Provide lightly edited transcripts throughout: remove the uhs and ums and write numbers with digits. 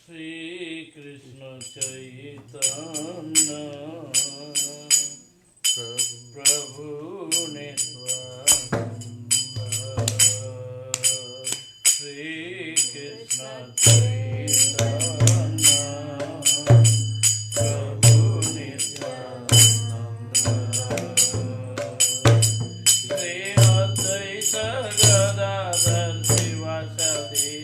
श्री कृष्ण चैतन्य प्रभु नित्यानंद श्री कृष्ण चैतन्य प्रभु नित्यानंद श्री अद्वैत गदाधर शिवासादि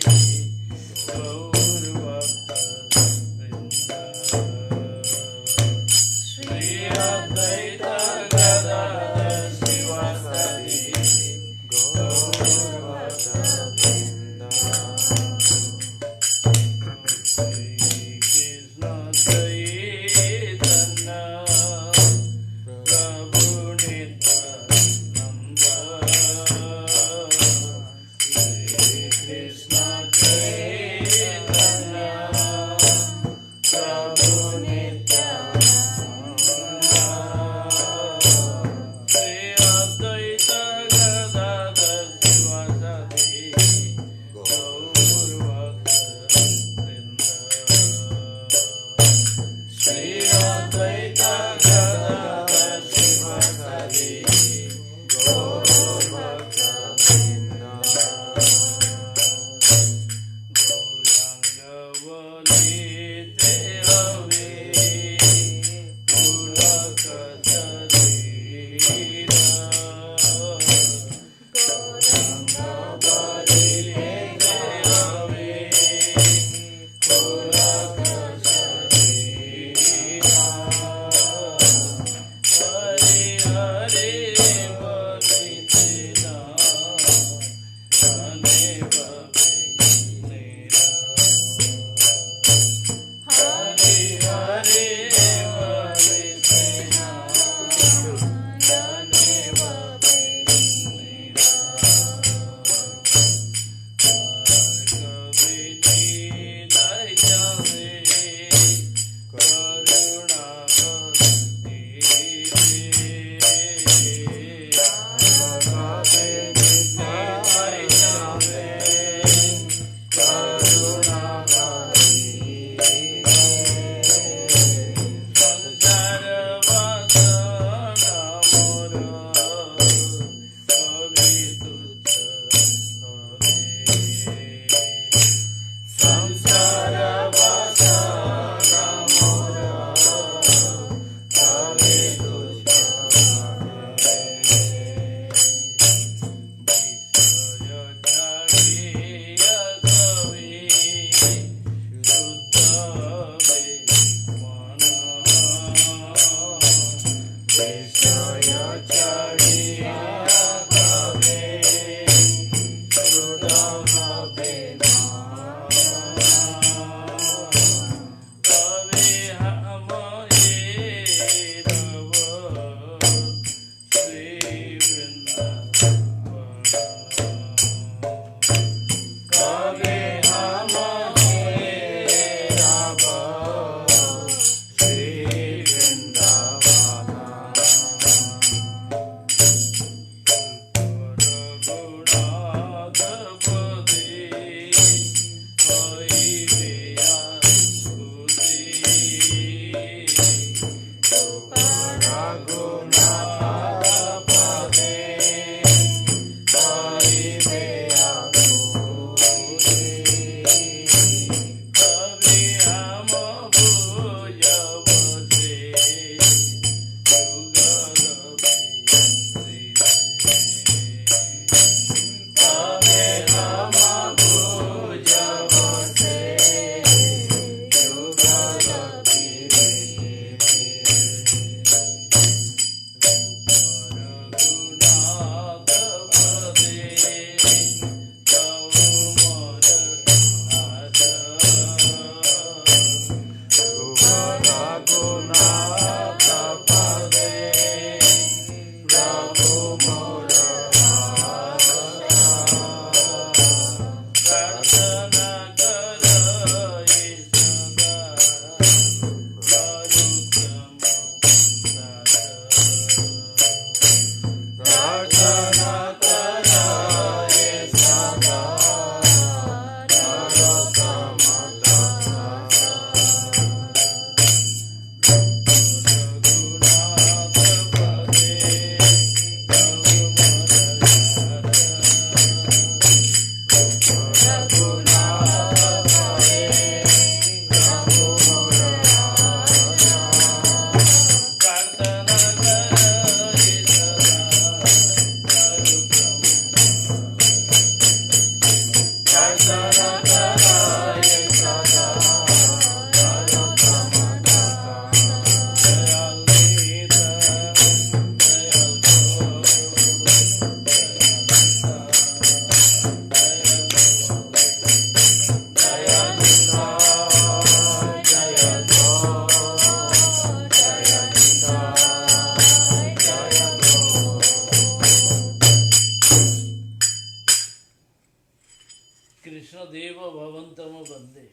भवन्तम वंदे।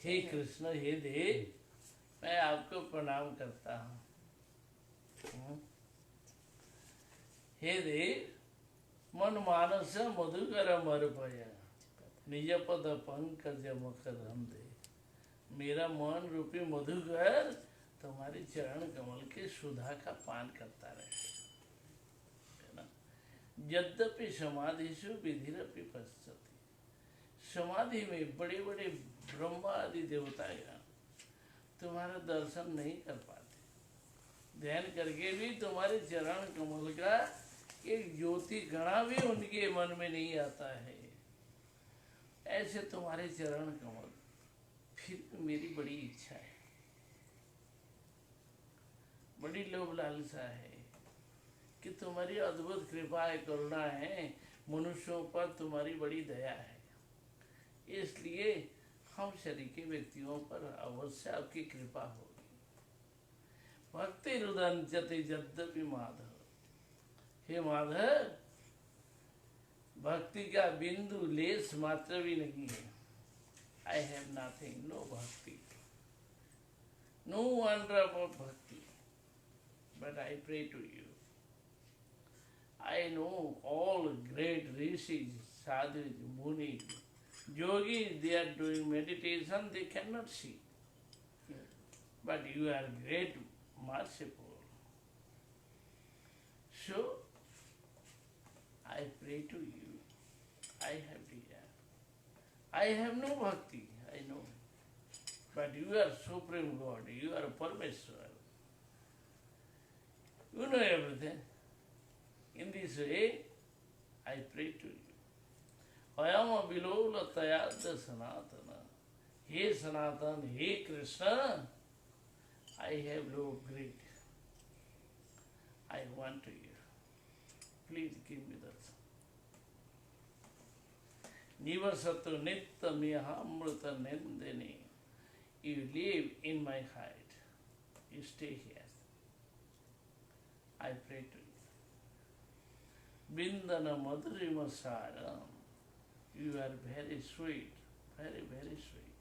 हे कृष्ण, हे देव, मैं आपको प्रणाम करता हूँ। हे देव, मन मानस मधुकर मरपय, निज पद पंकज मकरंदे। मेरा मन रूपी मधुकर तुम्हारे चरण कमल के सुधा का पान करता रहे, है ना। यद्यपि समाधिषु विधिरपि पश्यति, समाधि में बड़े बड़े ब्रह्मा आदि देवताएं तुम्हारा दर्शन नहीं कर पाते, ध्यान करके भी तुम्हारे चरण कमल का एक ज्योति गणा भी उनके मन में नहीं आता है। ऐसे तुम्हारे चरण कमल, फिर मेरी बड़ी इच्छा है, बड़ी लोभ लालसा है कि तुम्हारी अद्भुत कृपा है, करुणा है, मनुष्यों पर तुम्हारी बड़ी दया है। इसलिए हम शरीर के व्यक्तियों पर अवश्य आपकी कृपा होगी। भक्ति रुदंचते यद्यपि माधव, हे माधव, भक्ति का बिंदु लेस मात्र भी नहीं है। I have nothing, no bhakti, no one drop of bhakti, but I pray to you. I know all great rishis, sadhus, munis, yogis, they are doing meditation, they cannot see. But you are great, merciful. So, I pray to you. I have desire. I have no bhakti, I know. But you are Supreme God, you are Parameshwar. You know everything. In this way, I pray to you. Ayama bilola tayadya sanatana. He Sanatan, he Krishna, I have no greed. I want to you. Please give me that. Nivasatu nittamyahamrita nendini. You live in my heart. You stay here. I pray to you. Bindana madhurima saram. You are very sweet, very, very sweet.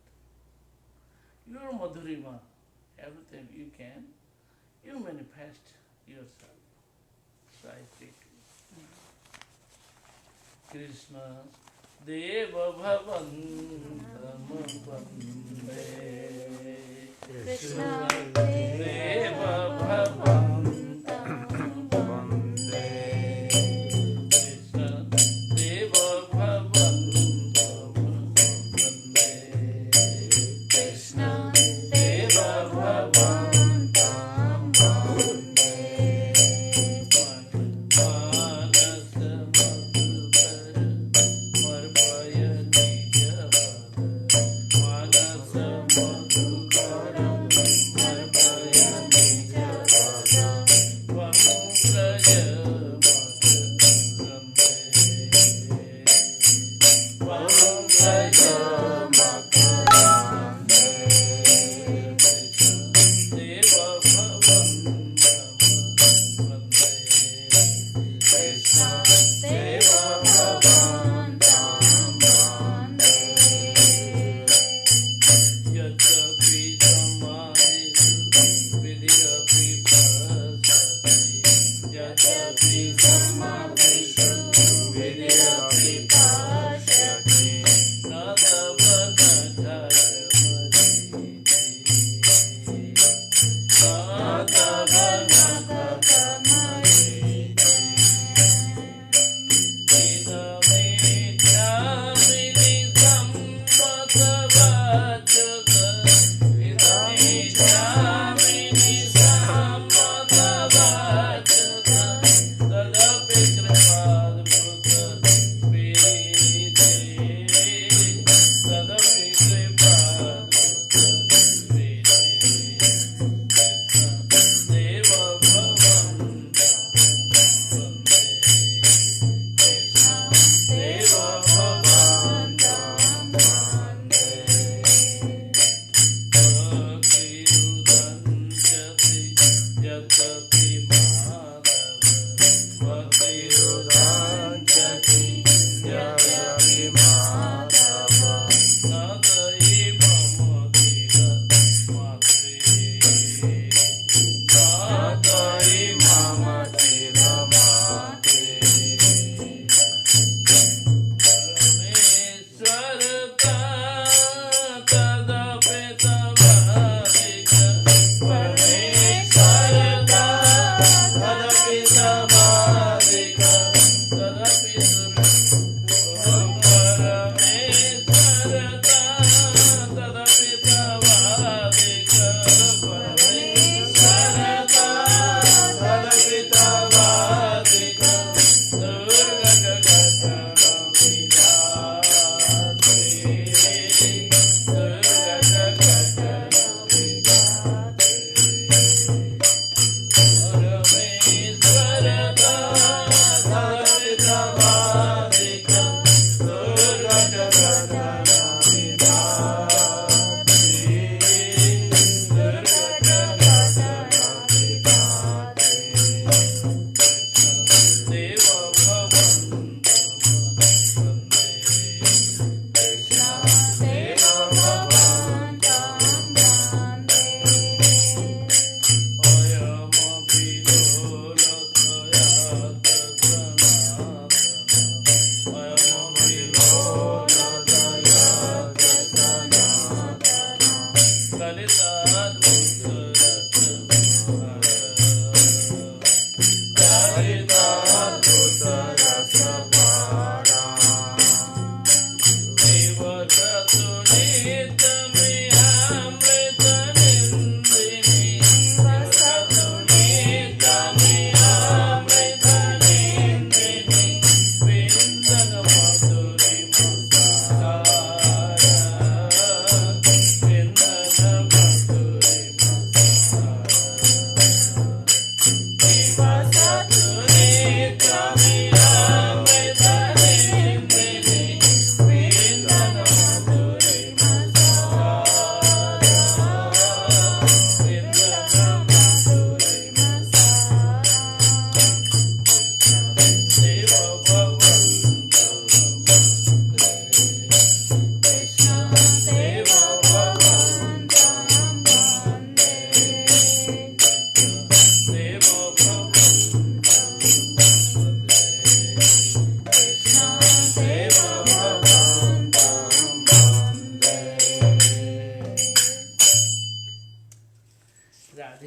You are madhurima. Everything you can, you manifest yourself. So I pray to you. Krishna Deva Bhavantam Vande. Krishna Deva Bhavantam Vande. Krishna Deva Bhavantam Vande. Krishna Deva Bhavantam Vande.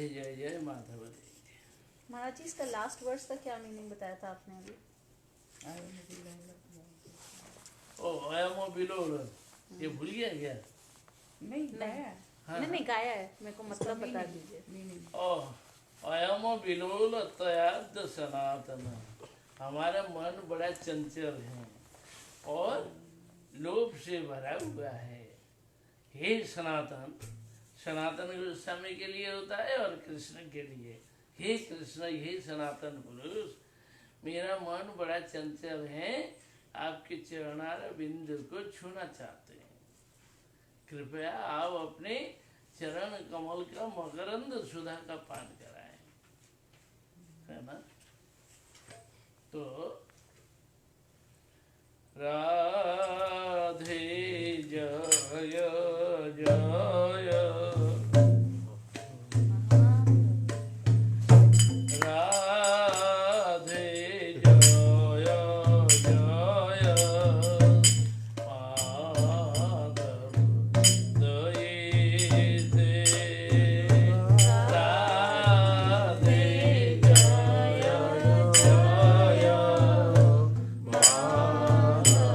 Radhe जय जय माधव रे। महाराज जी इसका last words का क्या meaning बताया था आपने अभी? ओ अयमो बिलो, ये भूल गया क्या? नहीं गाया हाँ, नहीं गाया है, मेरे को मतलब बता दीजिए। मीनिंग ओ अयमो बिलोल तयाद सनातन, हमारा मन बड़ा चंचल है और लोभ से भरा हुआ है। हे सनातन, सनातन गोस्वामी के लिए होता है और कृष्ण के लिए। हे कृष्ण, हे सनातन पुरुष, मेरा मन बड़ा चंचल है, आपके चरणार बिंदु को छूना चाहते हैं। कृपया आप अपने चरण कमल का मकरंद सुधा का पान कराएं, है ना। तो राधे जय जय, राधे जय जय, माधव दये दे। राधे जय जय, माधव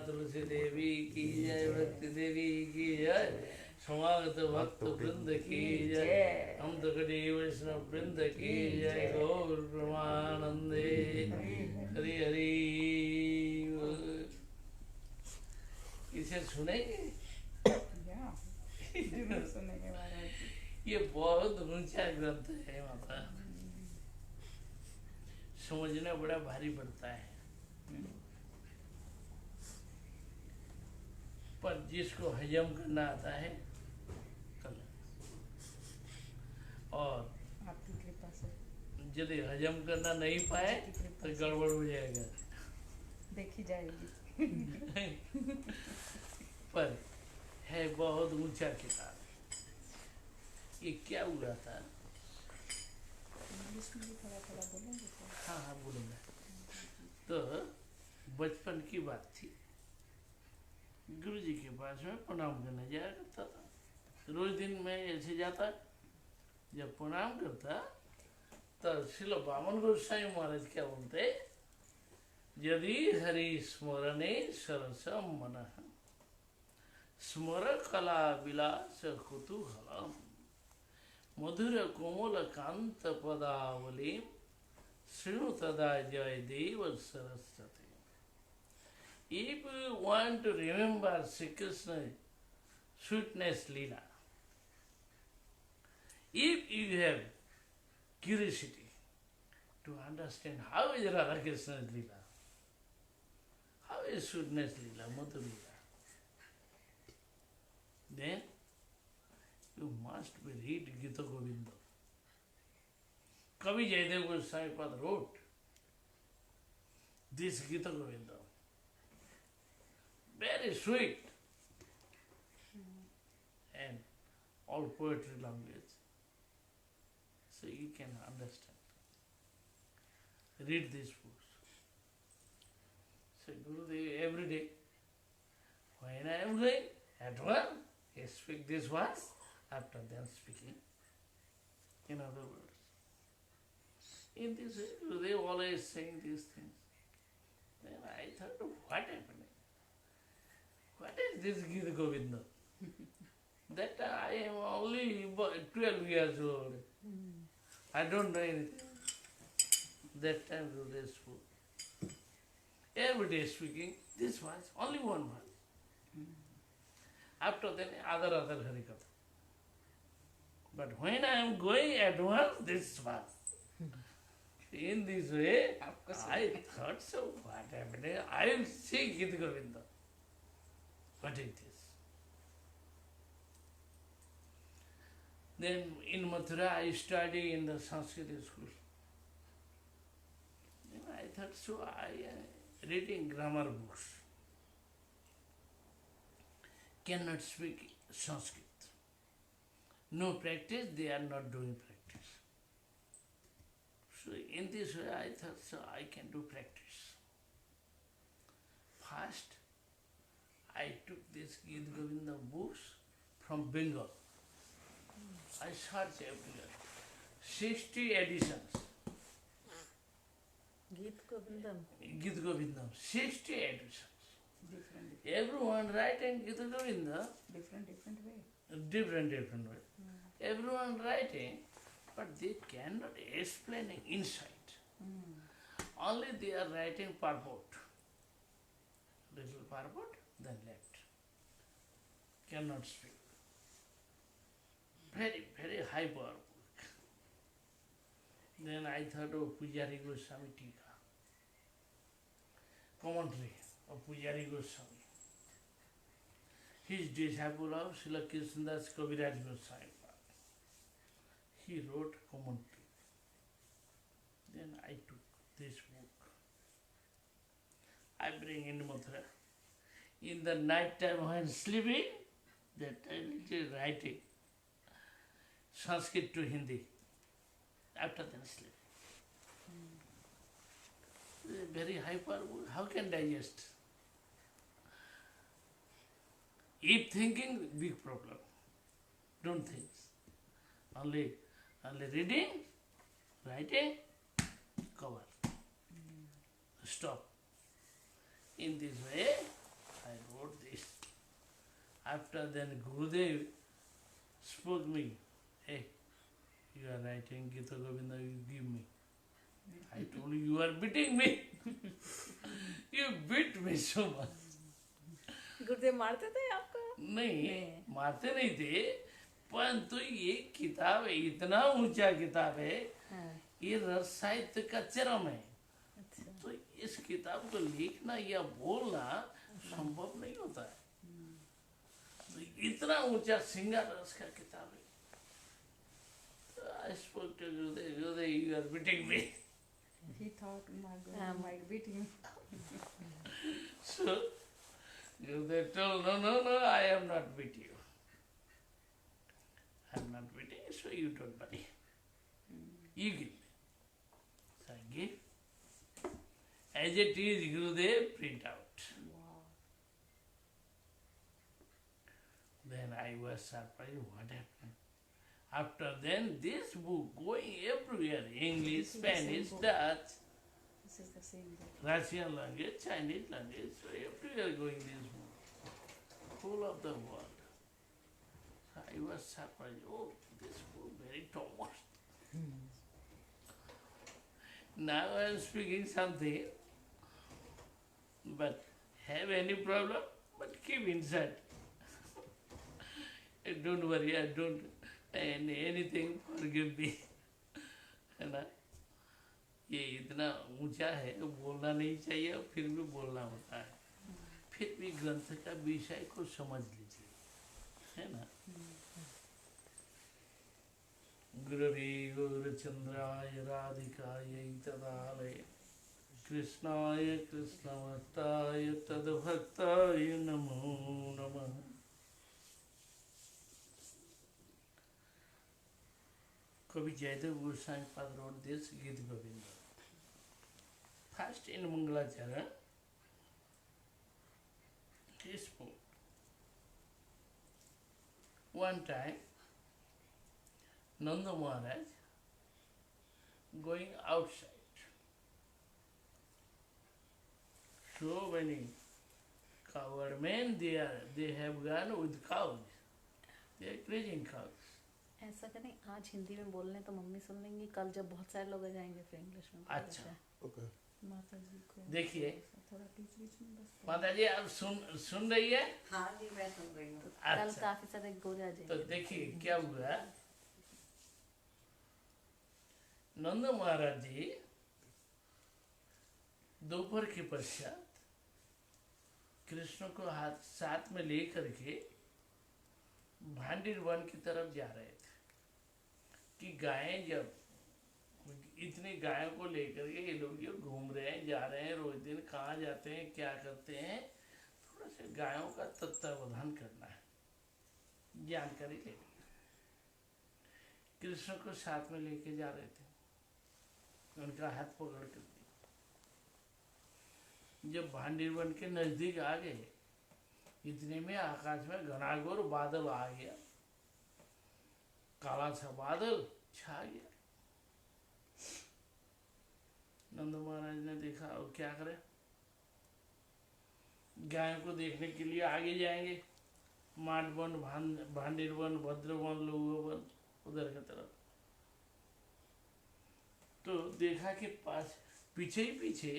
तुलसी देवी की जय, भक्ति देवी की जय, समागत भक्त वृंद की जय, हम तो कटी वैष्णव वृंद की जय, गौर ब्रह्मानंदे हरि हरि। इसे सुनेंगे? या जरूर सुनेंगे महाराज जी। ये बहुत ऊंचा ग्रंथ है माता, समझना बड़ा भारी पड़ता है, पर जिसको हजम करना आता है कर ले। और आपकी कृपा से यदि हजम करना नहीं पाए तो गड़बड़ हो जाएगा। देखी जाएगी। पर है बहुत ऊंचा किताब। ये क्या हुआ था? इंग्लिश में भी थोड़ा थोड़ा बोलेंगे तो। हाँ हाँ बोलूँगा। तो बचपन की बात थी, गुरु जी के पास में प्रणाम करने जाया करता था। रोज दिन में ऐसे जाता, जब प्रणाम करता तब श्रील बामन गोस्वामी महाराज क्या बोलते, यदि हरि स्मरणे सरस मन स्मर कला विलास कुतूहलम मधुर कोमल कांत पदावली श्रृणु तदा जय देव Saraswati. If you want to remember Sri Krishna sweetness Leela, if you have curiosity to understand how is Radha Krishna's Leela, how is sweetness Leela, Madhur Leela, then you must be read Gita Govinda. Kavi Jayadev Goswami Pad wrote this Gita Govinda. Very sweet and all poetry language, so you can understand. Read these books. So Gurudev every day, when I am going, at one, he speak this words, after then speaking in other words. In this way, Gurudev always saying these things. Then I thought, what happened? What is this Gita Govinda? That I am only 12 years old. I don't know anything. That time Gurudev spoke. Every day speaking this was only one word. After that, other Harikatha. But when I am going at once, this was. In this way, I thought so. What happened? I will see Gita Govinda. What is this? Then in Mathura I study in the Sanskrit school. Then I thought so, I am reading grammar books. Cannot speak Sanskrit. No practice, they are not doing practice. So in this way I thought so, I can do practice. First, I took this Gita Govinda books from Bengal. I searched everywhere. 60 editions. गीत गोविंदम Gita Govinda, 60 editions. Different, Everyone writing Gita Govinda, different way. different way. Everyone writing, but they cannot explain insight. Only they are writing purport. Little purport, then left. Cannot speak. Very, very high power book. Then I thought of Pujari Goswami Tika. Commentary of Pujari Goswami. His disciple of Srila Krishnadas Kaviraj Goswami. He wrote commentary. Then I took this book. I bring in Mathura. In the night time when sleeping, that time it is writing Sanskrit to Hindi. After then sleep. Very high power. How can digest? If thinking, big problem. Don't think. Only reading, writing, cover. Stop. In this way, I wrote this. After then, Gurudev spoke me, hey, you are writing Gita Govinda, you give me. I told you, you are beating me. You beat me so much. गुरुदेव मारते थे आपको? नहीं मारते नहीं थे, परंतु ये किताब इतना ऊंचा किताब है, हाँ, ये रस साहित्य का चरम है। अच्छा। तो इस किताब को लिखना या बोलना संभव नहीं होता है। तो इतना ऊंचा सिंगार रस का किताब है। तो I spoke to Gurudev, Gurudev, you are beating me. He thought Margot might beat him. So Gurudev told, no, I am not beat you. I am not beating you, so you don't worry. You give me. So I gave. As it is, Gurudev, print out. Wow. Then I was surprised, what happened? After then, this book going everywhere, English, This is the same Spanish, book. Dutch, This is the same book. Russian language, Chinese language, so everywhere going this book, full of the world. So I was surprised, oh, this book very Thomas. Now I am speaking something, but have any problem, but keep inside. Don't worry, I don't, and anything forgive me. है ना? ये इतना ऊंचा है, बोलना नहीं चाहिए और फिर भी बोलना होता है। फिर भी ग्रंथ का विषय को समझ लीजिए, है ना? गुरवे गौरचंद्राय राधिकायै तदालये कृष्णाय कृष्णवत्ताय तद्भक्ताय नमो नमः। Kavi Jaydev Goswami Pad wrote this Gita Govinda. First in Mangalacharan, he spoke. One time, Nanda Maharaj going outside. So many cowherd men they have gone with cows. They are grazing cows. ऐसा करें, आज हिंदी में बोल लें तो mummy सुन लेंगी, कल जब बहुत सारे लोग आ जाएंगे फिर इंग्लिश में बोल अच्छा। लेते हैं। ओके। माता जी को देखिए, थोड़ा बीच बीच में बस माता जी आप सुन रही है? हाँ जी मैं सुन रही हूँ। कल अच्छा, काफी सारे गोरे आ तो जाएंगे। देखिए क्या हुआ। नंद महाराज जी दोपहर के पश्चात कृष्ण को हाथ साथ में लेकर के भांडीर वन की तरफ जा रहे थे कि गायें जब इतनी गायों को लेकर के ये लोग जो घूम रहे हैं, जा रहे हैं, रोज दिन कहाँ जाते हैं, क्या करते हैं, थोड़ा सा गायों का तत्वावधान करना है, जानकारी लेनी है। कृष्ण को साथ में लेके जा रहे थे, उनका हाथ पकड़ कर दिया। जब भांडीर वन के नजदीक आ गए, इतने में आकाश में घनाघोर बादल आ गया, काला सा बादल छा गया। नंद महाराज ने देखा और क्या करे, गायों को देखने के लिए आगे जाएंगे, माट वन, भांडीर वन, भद्र वन, लोगो वन, उधर की तरफ। तो देखा कि पास पीछे ही पीछे,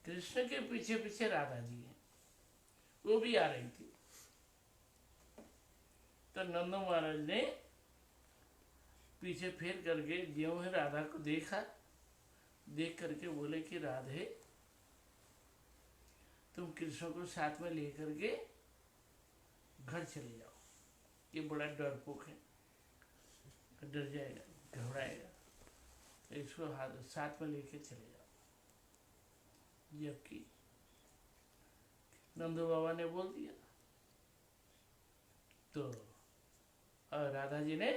कृष्ण के पीछे पीछे राधा जी है, वो भी आ रही थी। तो नंद महाराज ने पीछे फेर करके ज्यों है राधा को देखा, देख करके बोले कि राधे तुम कृष्ण को साथ में लेकर के घर चले जाओ, ये बड़ा डरपोक है, डर जाएगा, घबराएगा, तो इसको साथ में लेके चले जाओ। जबकि नंदू बाबा ने बोल दिया, तो और राधा जी ने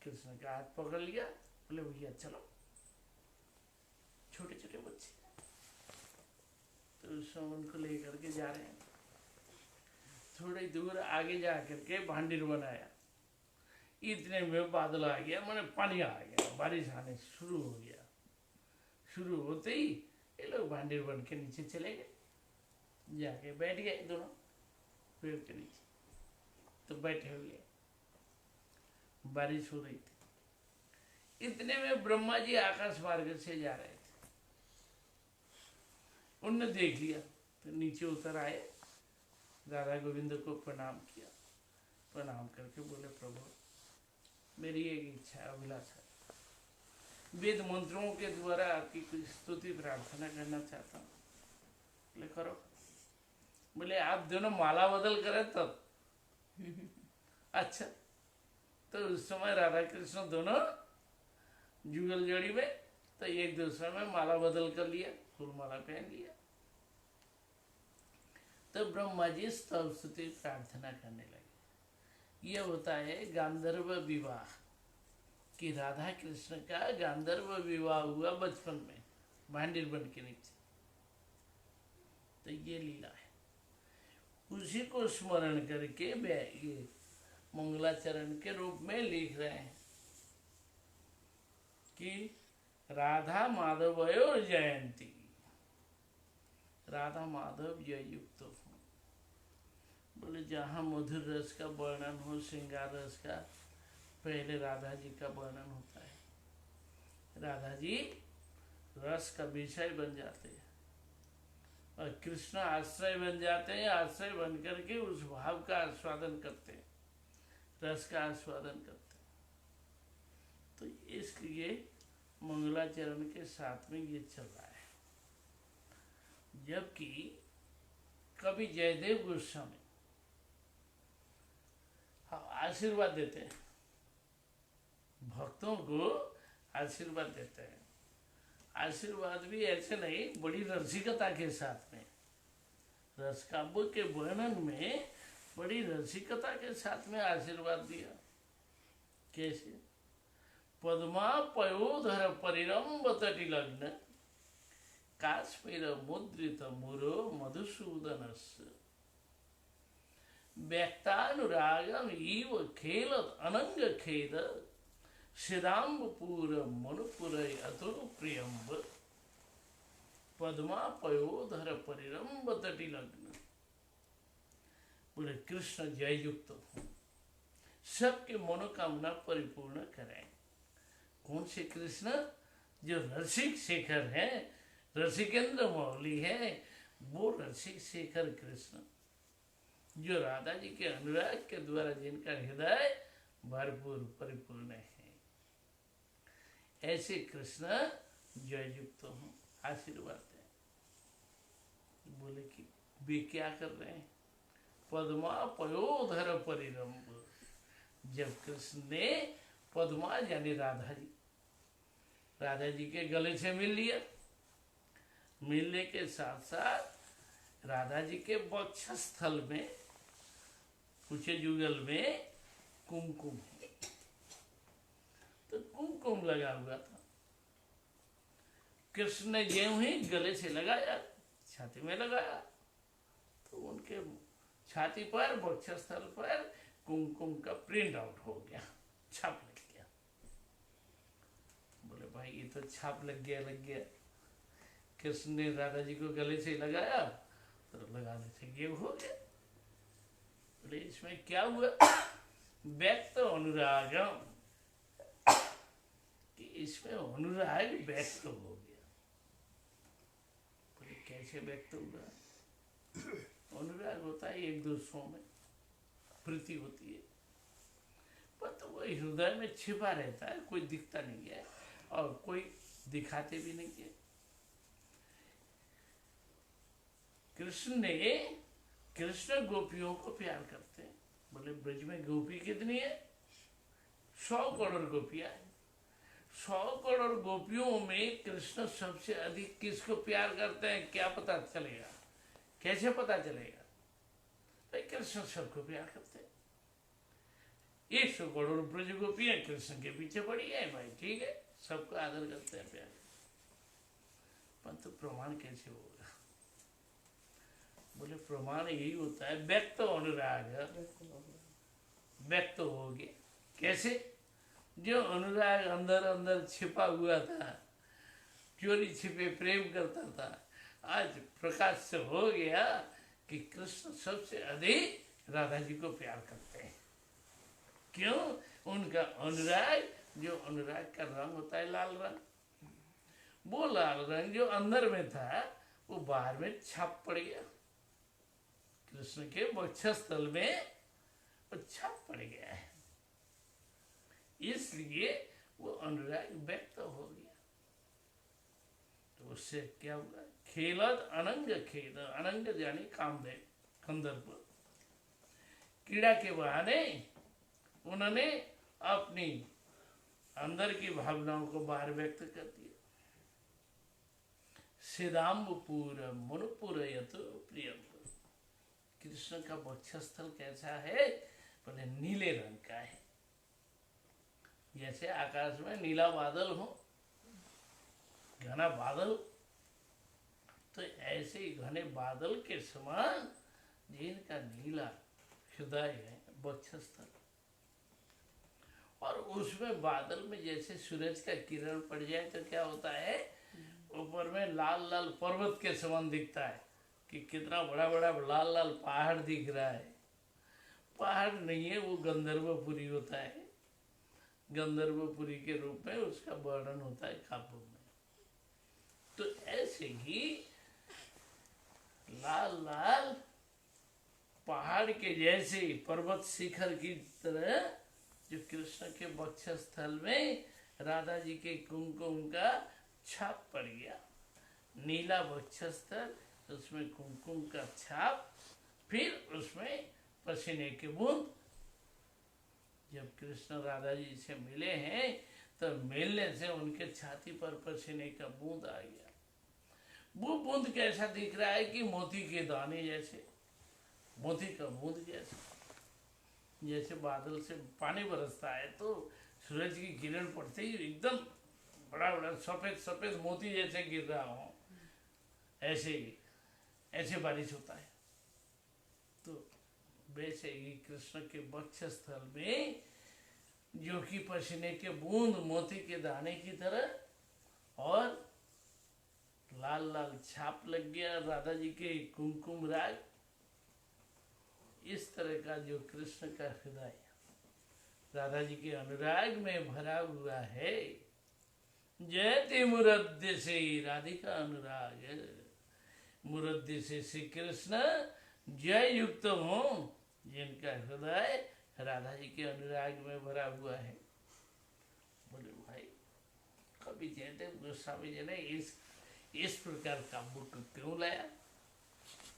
कृष्ण का हाथ पकड़ लिया, बोले भैया चलो, छोटे छोटे बच्चे, तो उसमें उनको लेकर के जा रहे हैं। थोड़ी दूर आगे जा करके भांडीर बनाया, इतने में बादल आ गया, माने पानी आ गया, बारिश आने शुरू हो गया। शुरू होते ही ये लोग भांडीर बन के नीचे चले गए, जाके बैठ गए दोनों। पेड़ के नीचे, तो बैठे हुए, बारिश हो रही थी। इतने में ब्रह्मा जी आकाश मार्ग से जा रहे थे, उनने देख लिया तो नीचे उतर आए, राधा गोविंद को प्रणाम किया, प्रणाम करके बोले प्रभु मेरी एक इच्छा अभिलाषा, वेद मंत्रों के द्वारा आपकी कुछ स्तुति प्रार्थना करना चाहता हूँ। बोले करो। बोले आप दोनों माला बदल करें तब। अच्छा, तो उस समय राधा कृष्ण दोनों जुगल जोड़ी में, तो एक दूसरे में माला बदल कर लिया, फूल माला पहन लिया। तो ब्रह्मा जी स्तव स्तुति प्रार्थना करने लगे। यह होता है गांधर्व विवाह, कि राधा कृष्ण का गांधर्व विवाह हुआ बचपन में भांडिर बन के नीचे। तो ये लीला है, उसी को स्मरण करके ये मंगलाचरण के रूप में लिख रहे हैं कि राधा माधवयोर जयंती, राधा माधव जय युक्त हो। बोले जहाँ मधुर रस का वर्णन हो, श्रृंगार रस का, पहले राधा जी का वर्णन होता है। राधा जी रस का विषय बन जाते हैं और कृष्ण आश्रय बन जाते हैं, आश्रय बन करके उस भाव का आस्वादन करते हैं, रस का आस्वादन करते हैं। तो इसलिए मंगलाचरण के साथ में ये चल रहा है। जबकि कवि जयदेव गोस्वामी आशीर्वाद देते हैं, भक्तों को आशीर्वाद देते हैं। आशीर्वाद भी ऐसे नहीं, बड़ी रसिकता के साथ में, रस काव्य के वर्णन में बड़ी रसिकता के साथ में आशीर्वाद दिया। कैसे? पद्मा पयोधर परिरंब तटी लग्न काश्मीर मुद्रित मुरो मधुसूदनस्य व्यक्तानुरागम इव खेलत अनंग खेद श्रीरामपुर मनुपुर अतुल प्रियम्ब पद्मा पयोधर परिरंब तटी लग्न। बोले कृष्ण जय युक्त हो, सबके मनोकामना परिपूर्ण करें। कौन से कृष्ण? जो रसिक शेखर है, रसिकेंद्र मौली है, वो रसिक शेखर कृष्ण, जो राधा जी के अनुराग के द्वारा जिनका हृदय भरपूर परिपूर्ण है, ऐसे कृष्ण जय युक्त हो, आशीर्वाद है। बोले कि वे क्या कर रहे हैं? पद्मा पयोधर परिरंब। जब कृष्ण ने पद्मा यानी राधा जी के गले से मिल लिया, मिलने के साथ साथ राधा जी के वक्षस्थल में, कुछ जुगल में कुमकुम है, तो कुमकुम लगा हुआ था। कृष्ण ने ज्यों ही गले से लगाया, छाती में लगाया, तो उनके छाती पर, वक्षस्थल पर कुमकुम का प्रिंट आउट हो गया, छाप लग गया। बोले भाई ये तो छाप लग गया। कृष्ण ने राधा जी को गले से लगाया, तो लगाने से ये हो गया। बोले इसमें क्या हुआ? व्यक्त अनुरागम, कि इसमें अनुराग व्यक्त हो गया। बोले कैसे व्यक्त हुआ? अनुराग होता है एक दूसरों में प्रीति होती है, पर तो वो हृदय में छिपा रहता है, कोई दिखता नहीं है और कोई दिखाते भी नहीं है। कृष्ण गोपियों को प्यार करते हैं। बोले ब्रज में गोपी कितनी है? 100 करोड़ गोपियां हैं। 100 करोड़ गोपियों में कृष्ण सबसे अधिक किसको प्यार करते हैं? क्या पता चलेगा? कैसे पता चलेगा? भाई कृष्ण सबको प्यार करते हैं। 100 करोड़ ब्रज गोपियां कृष्ण के पीछे पड़ी है भाई, ठीक है, सबको आदर करते हैं, प्यार। परंतु प्रमाण कैसे होगा? बोले प्रमाण यही होता है, व्यक्त अनुराग व्यक्त हो गया। कैसे? जो अनुराग अंदर अंदर छिपा हुआ था, चोरी छिपे प्रेम करता था, आज प्रकाश से हो गया कि कृष्ण सबसे अधिक राधा जी को प्यार करते हैं। क्यों? उनका अनुराग, जो अनुराग का रंग होता है लाल रंग, वो लाल रंग जो अंदर में था वो बाहर में छाप पड़ गया, कृष्ण के वक्षस्थल में वो छाप पड़ गया है, इसलिए वो अनुराग व्यक्त हो गया। तो उससे क्या हुआ? खेलत अनंग खेल, अनंग यानी कामदेव, कंदर्प, क्रीड़ा के बहाने उन्होंने अपनी अंदर की भावनाओं को बाहर व्यक्त कर दिया। सिदाम्बपुर मुनपुर यत प्रियम, कृष्ण का वक्षस्थल कैसा है? बोले नीले रंग का है, जैसे आकाश में नीला बादल हो, घना बादल, तो ऐसे ही घने बादल के समान जिनका नीला हृदय है, वक्षस्थल, और उसमें बादल में जैसे सूरज का किरण पड़ जाए तो क्या होता है? ऊपर में लाल लाल पर्वत के समान दिखता है कि कितना बड़ा बड़ा लाल लाल पहाड़ दिख रहा है। पहाड़ नहीं है, वो गंधर्वपुरी होता है, गंधर्वपुरी के रूप में उसका वर्णन होता है काव्य में। तो ऐसे ही लाल लाल पहाड़ के जैसे पर्वत शिखर की तरह जो कृष्ण के वक्षस्थल में राधा जी के कुमकुम का छाप पड़ गया, नीला वक्षस्थल, उसमें कुमकुम का छाप, फिर उसमें पसीने के बूंद। जब कृष्ण राधा जी से मिले हैं तो मिलने से उनके छाती पर पसीने का बूंद आ गया। वो बूंद कैसा दिख रहा है कि मोती के दाने जैसे, मोती का बूंद जैसे, जैसे बादल से पानी बरसता है तो सूरज की किरण पड़ते ही एकदम बड़ा बड़ा सफेद सफेद मोती जैसे गिर रहा हो, ऐसे ही ऐसे बारिश होता है। तो वैसे ही कृष्ण के वक्षस्थल में जो कि पसीने के बूंद मोती के दाने की तरह, और लाल लाल छाप लग गया राधा जी के कुमकुम राग, इस तरह का जो कृष्ण का हृदय राधा जी के अनुराग में भरा हुआ है। जयति मुरद्दे से राधिका अनुराग, मुरद्दे से श्री कृष्ण जय युक्त हो, जिनका हृदय राधा जी के अनुराग में भरा हुआ है। बोले भाई, कभी जयदेव गोस्वामी जी ने इस प्रकार का बुक क्यों लाया,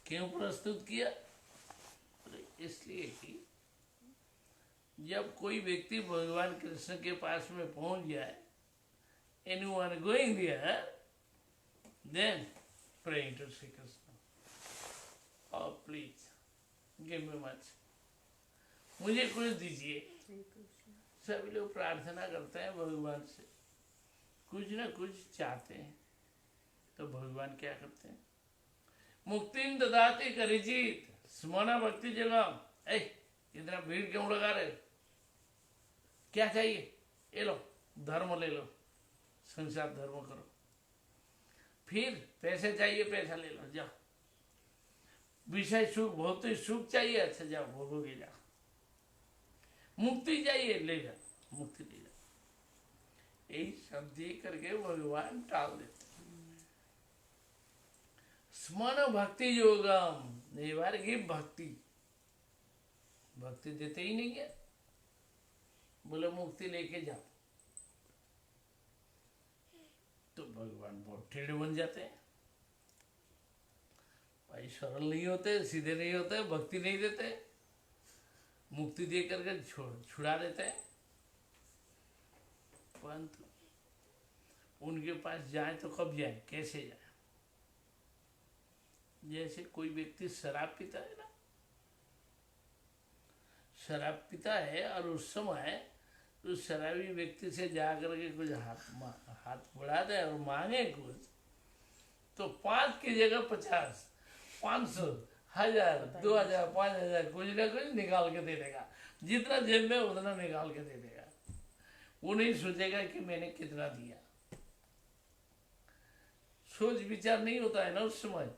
क्यों प्रस्तुत किया? इसलिए कि जब कोई व्यक्ति भगवान कृष्ण के पास में पहुंच जाए, anyone going there, then praying to Sri Krishna, oh please give me much, मुझे कुछ दीजिए। सभी लोग प्रार्थना करते हैं भगवान से, कुछ ना कुछ चाहते हैं, तो भगवान क्या करते हैं? मुक्तिं ददाति करिचित स्मरण भक्ति जगह। इतना भीड़ क्यों लगा रहे? क्या चाहिए? ये लो, धर्म ले लो, संसार धर्म करो। फिर पैसे चाहिए, पैसा ले लो, जाओ। विषय सुख, भौतिक सुख चाहिए, अच्छा जाओ भोगोगे, जाओ। मुक्ति चाहिए, ले जाओ, मुक्ति ले जाओ। यही सब दे करके भगवान टाल देते। स्मरण भक्ति योगम, नेवर गिव भक्ति, भक्ति देते ही नहीं है। बोले मुक्ति लेके जाओ, तो भगवान बहुत टेढ़े बन जाते हैं। भाई सरल नहीं होते, सीधे नहीं होते, भक्ति नहीं देते, मुक्ति दे करके छुड़ा देते हैं। परंतु उनके पास जाए तो कब जाए, कैसे जाए? जैसे कोई व्यक्ति शराब पीता है ना, शराब पीता है और उस समय उस शराबी व्यक्ति से जाकर के कुछ हाथ बढ़ा दे और मांगे कुछ, तो 5 की जगह 50, 500, 1000, 2000, 5000 कुछ ना कुछ निकाल के दे देगा। जितना जेब में उतना निकाल के दे देगा। वो नहीं सोचेगा कि मैंने कितना दिया। सोच विचार नहीं होता है ना उस समय,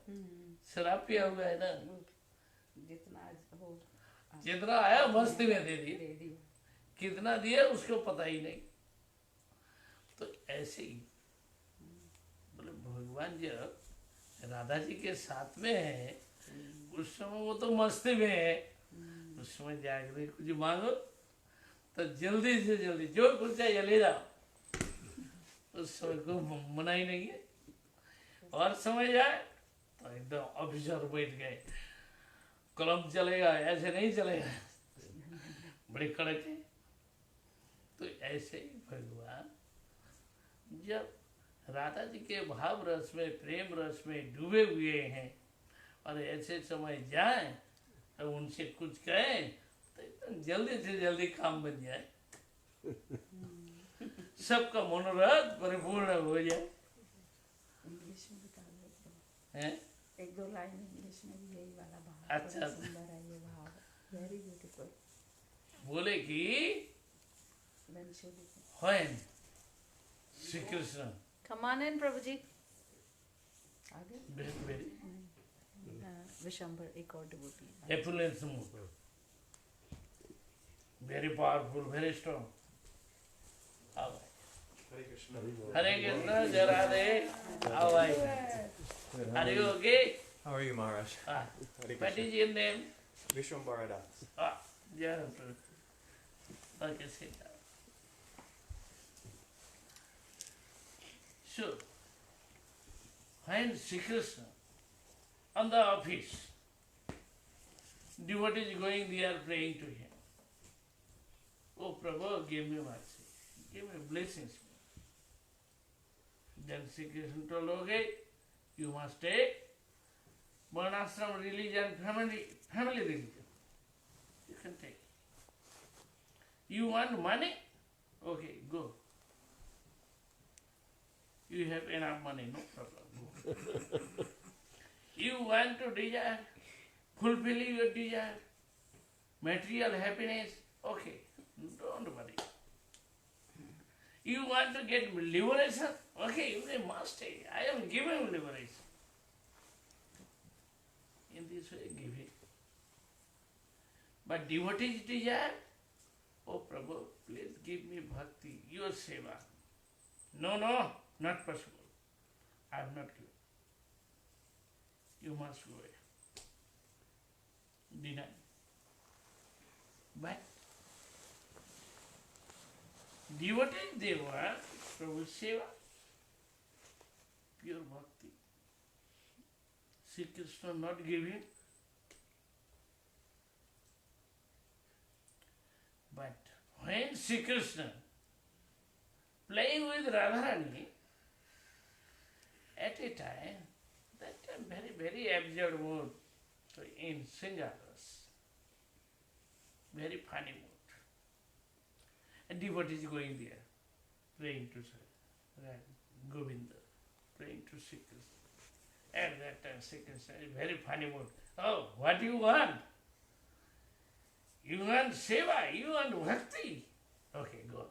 शराब पिया हुआ है ना। जितना हो जितना आया मस्ती में दे दिए, दे दिया। कितना दिया उसको पता ही नहीं। तो ऐसे ही बोले भगवान जब राधा जी के साथ में है, उस समय वो तो मस्ती में है, उस समय जाकर कुछ मांगो तो जल्दी से जल्दी जो कुछ चाहिए ले जाओ, उस समय को मना ही नहीं है। और समय जाए तो एकदम ऑफिसर बैठ गए, कलम चलेगा, ऐसे नहीं चलेगा, बड़े कड़क है। तो ऐसे ही भगवान जब राधा जी के भाव रस में, प्रेम रस में डूबे हुए हैं, और ऐसे समय जाए तो उनसे कुछ कहें तो एकदम जल्दी से जल्दी काम बन जाए, सबका मनोरथ परिपूर्ण हो जाए। इंग्लिश में बता दो हैं? एक दो लाइन इंग्लिश में भी यही वाला भाव। अच्छा। बड़ा सुंदर है ये भाव, वेरी ब्यूटीफुल। बोले कि वंशोली when Shri Krishna Come on in, प्रभु जी। आगे very विशंबर एक और डिवोटी है। opulence mood, very powerful, very strong. आओ भाई। Hare Krishna. हरे कृष्ण, जय राधे। आओ भाई। Are you okay? How are you, Maharaj? Ah, Hare what Krishna. is your name? Vishwambara Das. Ah, Jai Ram. Okay, sit down. So, when Sri Krishna on the office, devotees going there praying to him. Oh Prabhu, give me mercy, give me blessings. Then Sri Krishna told, okay, you must take Varnashram religion, family religion. You can take. You want money? Okay, go. You have enough money, no problem. Go. You want to desire, fulfill your desire, material happiness, okay, don't worry. You want to get liberation? Okay, you must take. I am giving liberation. In this way, give it. But devotees desire, oh Prabhu, please give me bhakti, your seva. No, not possible. I am not giving. You must go away. Deny. But devotees, they want Prabhu's seva, pure bhakti. Sri Krishna not giving. But when Sri Krishna playing with Radharani, at a time, that time very absurd mood, so in Singaras, very funny mood. And devotees going there, praying to Govinda, praying to Sri Krishna. At that time, Sri Krishna is very funny mood. Oh, what do you want? You want seva, you want bhakti. Okay, go.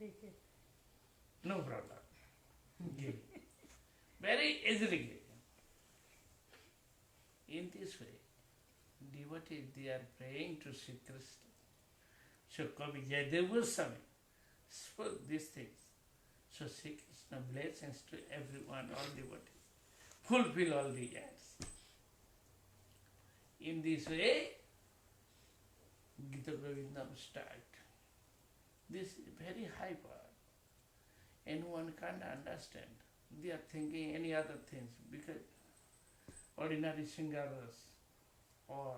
ठीक है। No problem. Give. Very easily give. In this way, devotees, they are praying to Sri Krishna. So Kavi Jayadeva Goswami spoke these things. So Sri Krishna blessings to everyone, all devotees. Fulfill all the ends. In this way, Gita Govindam start. This is very high power. Anyone can't understand. They are thinking any other things because ordinary singaras or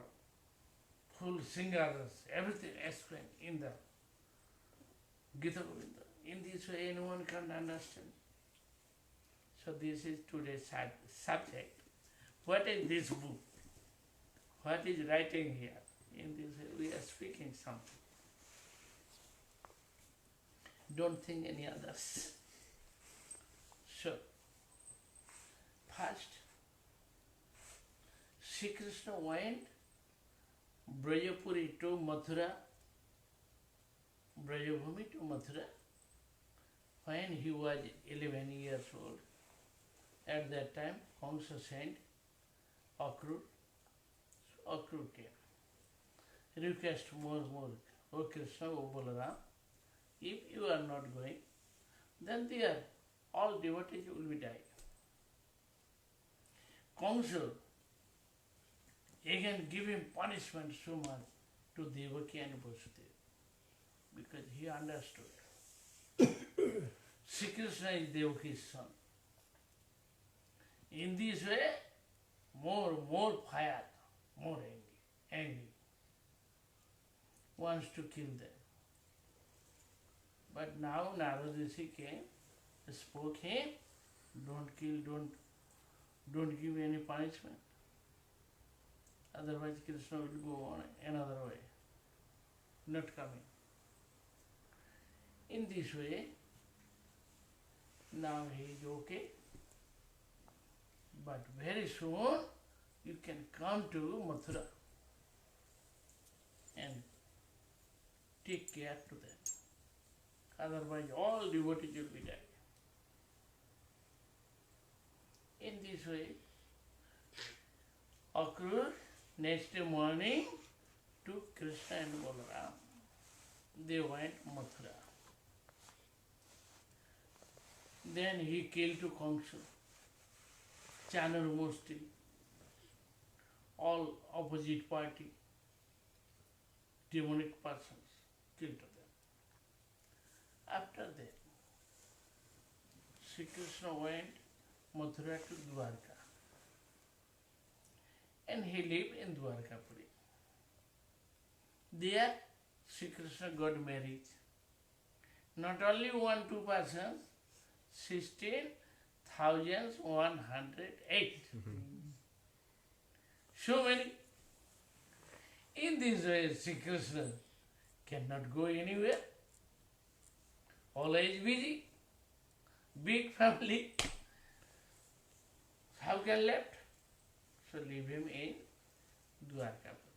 full singaras, everything explained in the Gita Govinda. In this way, anyone can't understand. So this is today's subject. What is this book? What is writing here? In this way, we are speaking something. Don't think any others. So, first, Sri Krishna went Brajapuri to Mathura, Brajabhumi to Mathura, when he was 11 years old. At that time, Kamsa sent Akrur. So Akrur came. request more. Oh Krishna, oh Balaram, if you are not going, then there all devotees will be die. Kamsa again give him punishment so much to Devaki and Vasudeva because he understood. Sri Krishna is Devaki's son. In this way, more fire, more angry, wants to kill them. But now Narada Rishi came, spoke him, don't kill, don't give any punishment. Otherwise Krishna will go on another way, not coming. In this way, now he is okay. But very soon you can come to Mathura and take care to them. Otherwise all devotees will be dead. In this way, Akrur next morning took Krishna and Balaram. They went Mathura. Then he killed to Kamsa, Chandramusti, all opposite party, demonic persons, killed to them. After that, Sri Krishna went Mathura to Dwarka, and he lived in Dwarkapuri. There, Sri Krishna got married. Not only 1-2 persons, 16,108. So many. In this way, Sri Krishna cannot go anywhere. Always busy. Big family. How can left? So leave him in Dwarkapuri.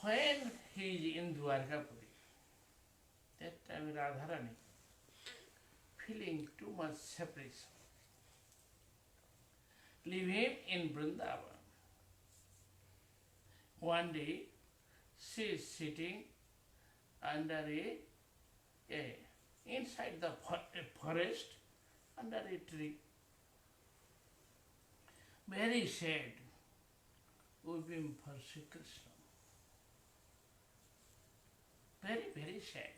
When he is in Dwarkapuri, that time Radharani, feeling too much separation, leave him in Vrindavan. One day, she is sitting under inside the forest, under a tree, very sad, weeping for Sri Krishna. Very, very sad.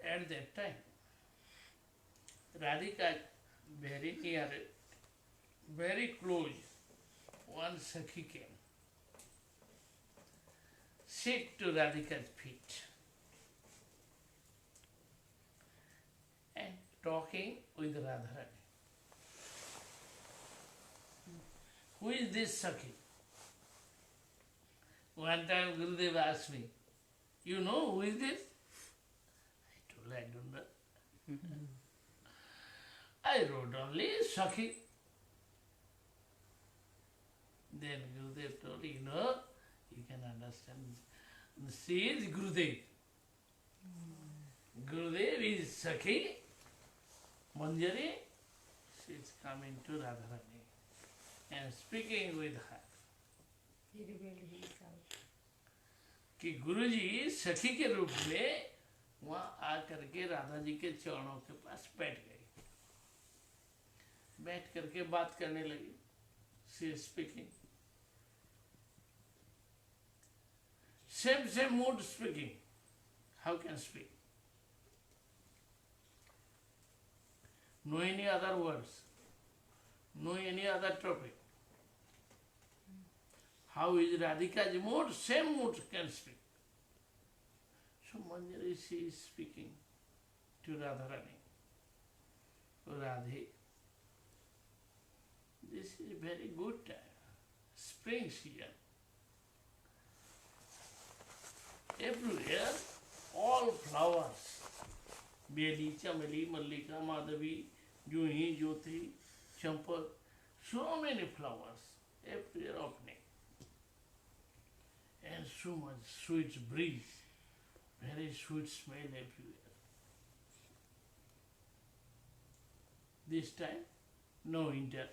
At that time, Radhika very near it, very close, one Sakhi came, sit to Radhika's feet and talking with Radharani. Who is this Sakhi? One time Gurudev asked me, you know who is this? I don't know. I wrote only Sakhi. Then Gurudev told, you know, you can understand. She is Gurudev. Gurudev is Sakhi. Manjari, she is coming to Radharani and speaking with her. He revealed himself. कि गुरुजी सखी के रूप में वहाँ आकर के राधा जी के चरणों के पास बैठ गई, बैठ करके बात करने लगी. She is speaking. Same mood speaking. How can speak? No any other words. No any other topic. How is Radhika's mood? Same mood can speak. So Manjari, she is speaking to Radharani. Radhe, this is a very good time. Spring season. Everywhere, all flowers. Beli, Chameli, Mallika, Madhavi, Juhi, Jyoti, Champak. So many flowers. Everywhere opening. And so much sweet breeze. Very sweet smell everywhere. This time, no winter.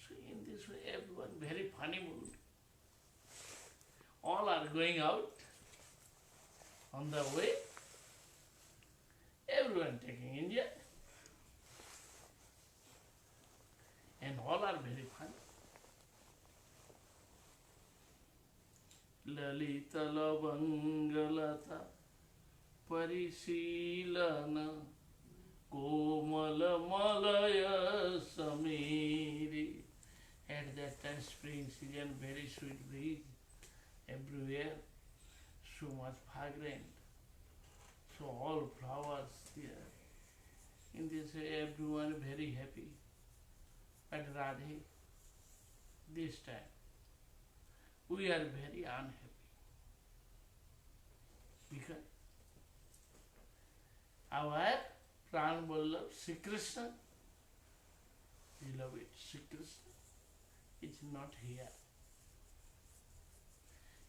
So in this way, everyone very funny mood. All are going out on the way. Everyone taking India. And all are very funny. Lalita Lavangalata Parisilana Komala Malaya Samiri. At that time, spring season, very sweet breeze everywhere, so much fragrant, so all flowers there. In this way, everyone very happy. But Radhe, this time, we are very unhappy. Because our Pran Vallabh Sri Krishna, beloved Sri Krishna, is not here.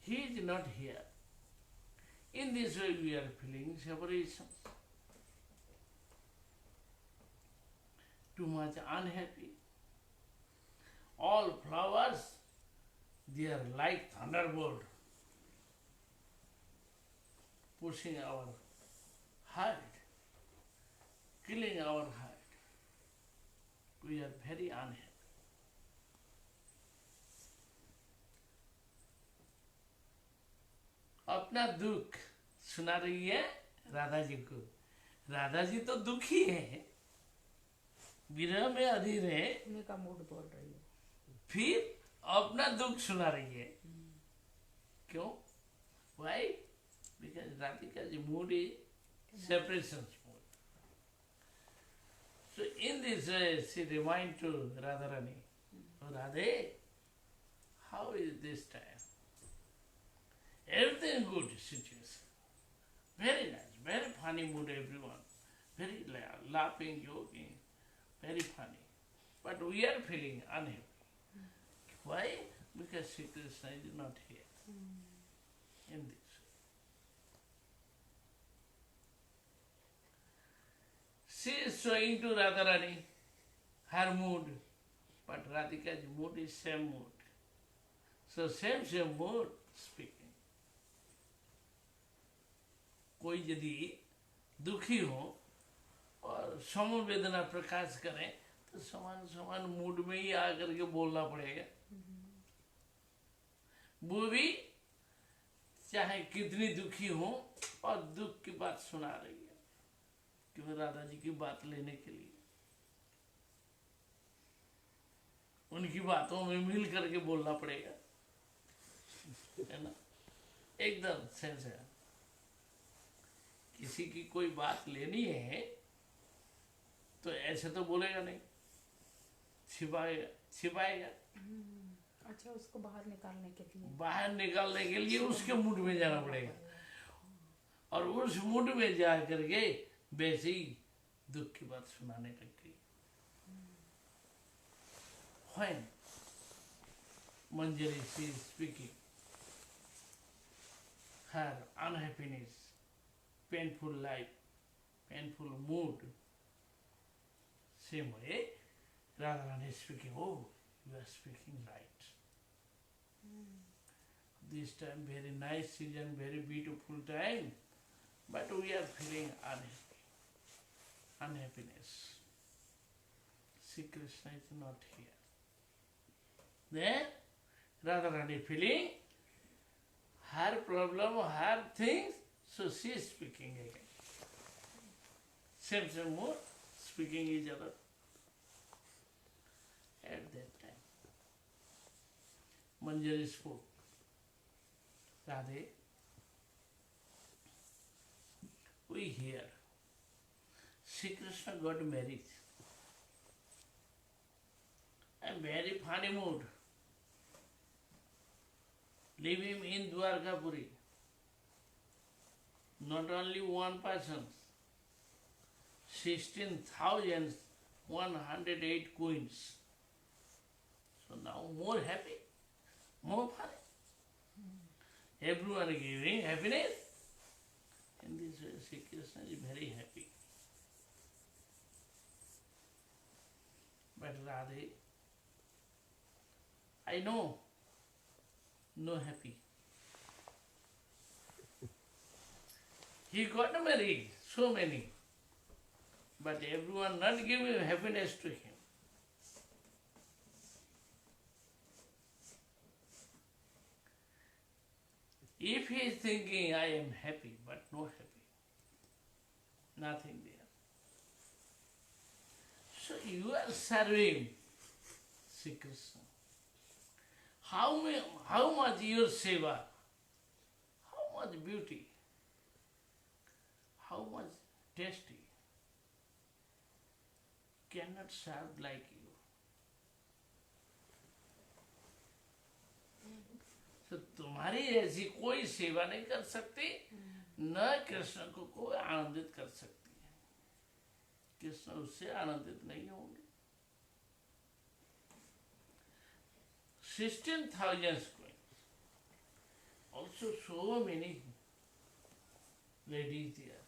He is not here. In this way we are feeling separation. Too much unhappy. All flowers, they are like thunderbolt, pushing our heart, killing our heart. We are very unhappy. अपना दुख सुना रही है राधा जी को। राधा जी तो दुखी है, विरह में अधीर है, उनका मूड बोल रही है। फिर अपना दुख सुना रही है। क्यों? Why? Because Radhika's mood is separation mood. So in this way, she reminds to Radharani, "Oh Radhe, how is this time? Everything good situation. Very nice, very funny mood everyone. Very laughing, joking, very funny. But we are feeling unhappy. Why? Because Sri Krishna is not here in this. She is showing to Radharani her mood, but Radhika's mood is same mood. So same mood speaking. कोई यदि दुखी हो और समवेदना प्रकाश करे तो समान समान mood में ही आकर के बोलना पड़ेगा। वो भी चाहे कितनी दुखी हो और दुख की बात सुना रही है, क्योंकि राधा जी की बात लेने के लिए उनकी बातों में मिल करके बोलना पड़ेगा, है ना? एकदम सेंस है। किसी की कोई बात लेनी है तो ऐसे तो बोलेगा नहीं, छिपाएगा। अच्छा, उसको बाहर निकालने के लिए उसके मूड में जाना पड़ेगा, और उस मूड में जा करके वैसे ही दुख की बात सुनाने लग गई। When Manjari is speaking her unhappiness, painful life, painful mood, same way Radharani is speaking, "Oh, you are speaking right. This time very nice season, very beautiful time, but we are feeling unhappiness. Sri Krishna is not here." Then Radharani feeling her problem, her things, so she is speaking again. Same mood, speaking each other. At that time, Manjari spoke, "Radhe, we hear Sri Krishna got married. A very funny mood. Leave him in Dwarkapuri. Not only one person, 16,108 queens. So now more happy, more funny. Everyone giving happiness. In this way, Sri Krishna is very happy. But Radhe, I know. No happy. He got married, so many. But everyone not giving happiness to him. If he is thinking, I am happy, but no happy, nothing there. So you are serving Sri Krishna. How much your seva, how much beauty, how much tasty, cannot serve like you. तो तुम्हारी ऐसी कोई सेवा नहीं कर सकती, न कृष्ण को कोई आनंदित कर सकती है. कृष्ण उससे आनंदित नहीं होंगे. 16,000 queens. Also so many ladies there.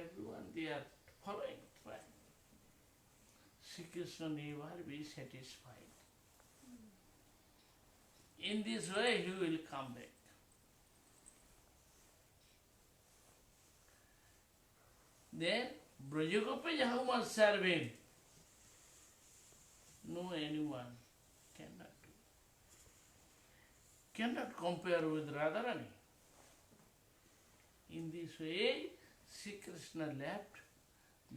Everyone they are following, trying. Sri Krishna never be satisfied. In this way he will come back. Then Brajagopis how much serve him? No anyone cannot do. Cannot compare with Radharani. In this way, Sri Krishna left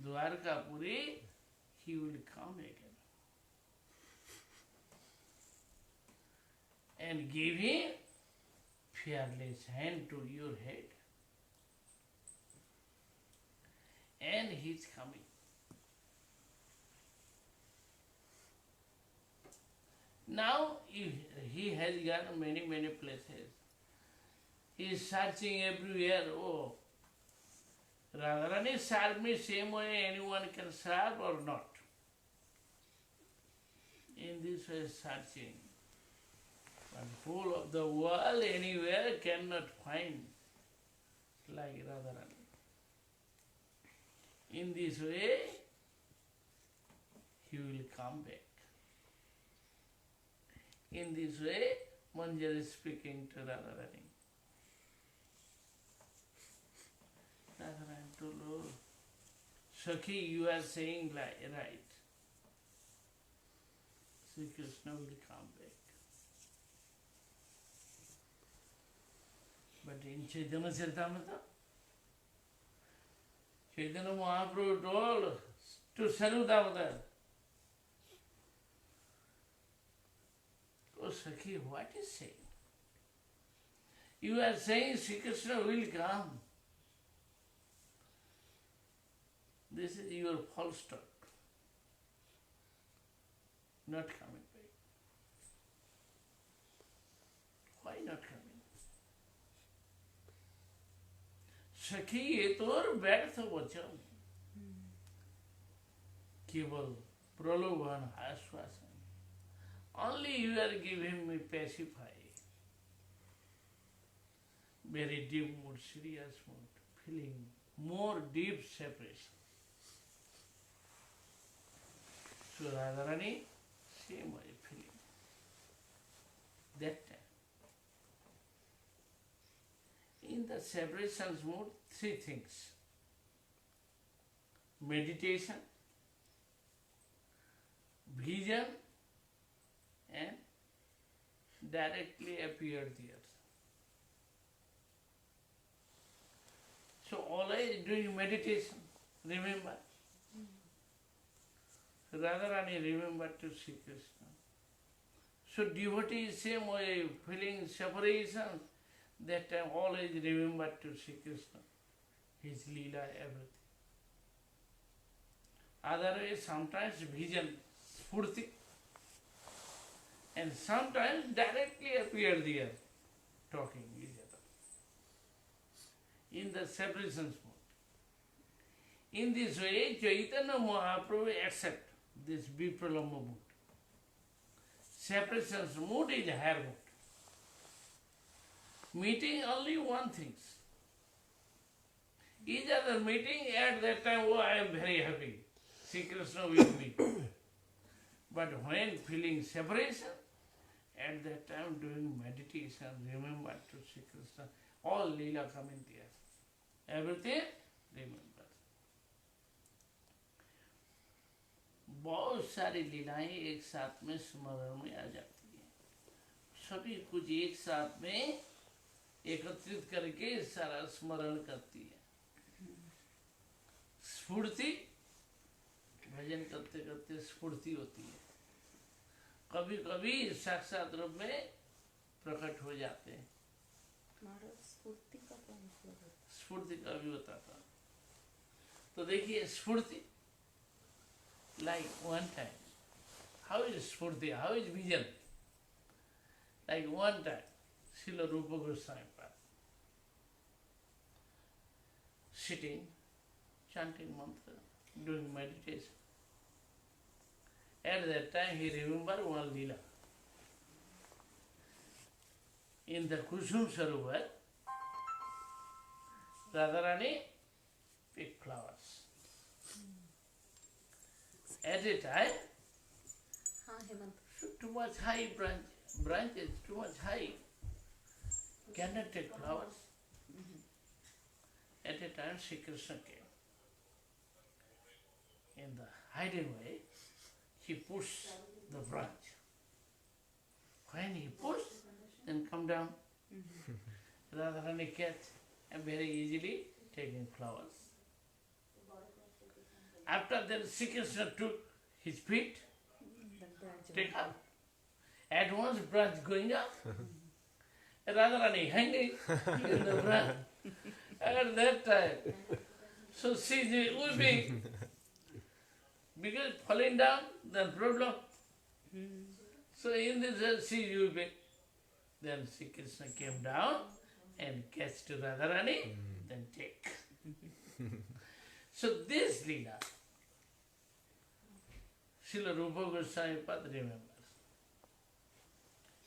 Dwarkapuri, he will come again. And give him fearless hand to your head. And he is coming. Now he has gone many places. He is searching everywhere. Oh, Radharani serve me same way anyone can serve or not. In this way searching. But whole of the world anywhere cannot find like Radharani. In this way, he will come back. In this way, Manjari is speaking to Radharani. Radharani told, oh, Sakhi, you are saying right. Sri Krishna will come back. But in Chaitanya Charitamrita, Chaitanya Mahaprabhu told to Sarudamata, oh Sakhi, what is saying? You are saying Sri Krishna will come. This is your false talk. Not coming back. Why not coming? सखी ये तो व्यर्थ वचन, केवल प्रलोभन आश्वासन. Only you are giving me pacify. Very deep mood, serious mood, feeling more deep separation. So Radharani, same way feeling. That time. In the separations mood, three things. Meditation, vision, and directly appeared there. So always doing meditation, remember. Radharani remember to Sri Krishna. So devotee same way feeling separation, that time always remember to Sri Krishna, his Leela, everything. Otherwise sometimes vision, spurti, and sometimes directly appear there, talking with other. In the separations mode. In this way, Chaitanya Mahaprabhu accept this Vipralambha mood. Separations mood is higher mood. Meeting only one thing. Each other meeting at that time, oh, I am very happy. Sri Krishna with me. But when feeling separation At that time doing meditation, remember to Sri Krishna, all Leela coming there. Everything remember. बहुत सारी लीलाएं एक साथ में स्मरण में आ जाती हैं, सभी कुछ एक साथ में एकत्रित करके सारा स्मरण करती है। स्फूर्ति, भजन करते करते स्फूर्ति होती है, कभी कभी साक्षात रूप में प्रकट हो जाते हैं। महाराज स्फूर्ति का क्या मतलब है? स्फूर्ति का भी होता था। तो देखिए स्फूर्ति, like one time, how is स्फूर्ति, how is vision? Like one time, Srila Rupa Goswami Pad, sitting, chanting mantra, doing meditation. At that time he remembered one Leela. In the Kusum Sarovar, Radharani picked flowers. At a time, हाँ Hemant, too much high branches, too much high, cannot take flowers. At a time, Sri Krishna came. In the hiding way, he pushed the branch. When he pushed, then come down. Radharani catch and very easily taking flowers. After that, Sri Krishna took his feet, take up. At once branch going up, Radharani hanging in the branch. At that time, so she is weeping, because falling down, then problem. So in this she is weeping. Then Sri Krishna came down and catched Radharani, then take. So this Leela, Srila Rupa Goswami Pad remembers,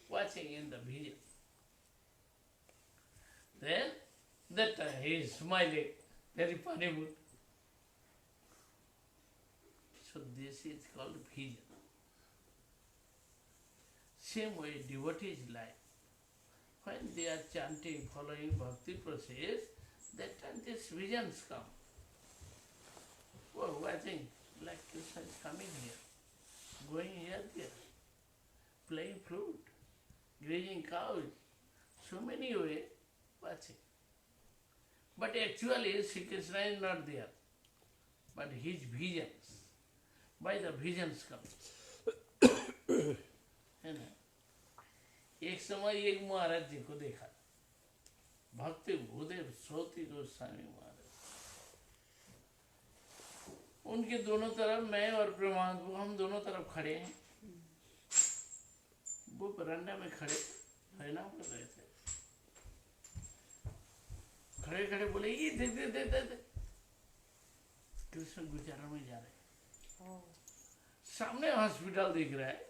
watching in the vision. Then, that time he is smiling, very funny mood. So this is called vision. Same way devotees life. When they are chanting, following bhakti process, that time these visions come. Oh, watching, like Krishna is coming here, going here, there, playing flute, grazing cows, so many ways, watching. But actually, Sri Krishna is not there, but his visions, by the visions come. है ना? एक समय एक महाराज जी को देखा, भक्ति भूदेव श्रोति गोस्वामी महाराज, उनके दोनों तरफ मैं और प्रमाण हम दोनों तरफ खड़े हैं। वो बरामदा में खड़े प्रणाम कर रहे थे, खड़े खड़े बोले ये दे दे दे दे, दे। कृष्ण गुजारा में जा रहे, सामने हॉस्पिटल दिख रहा है,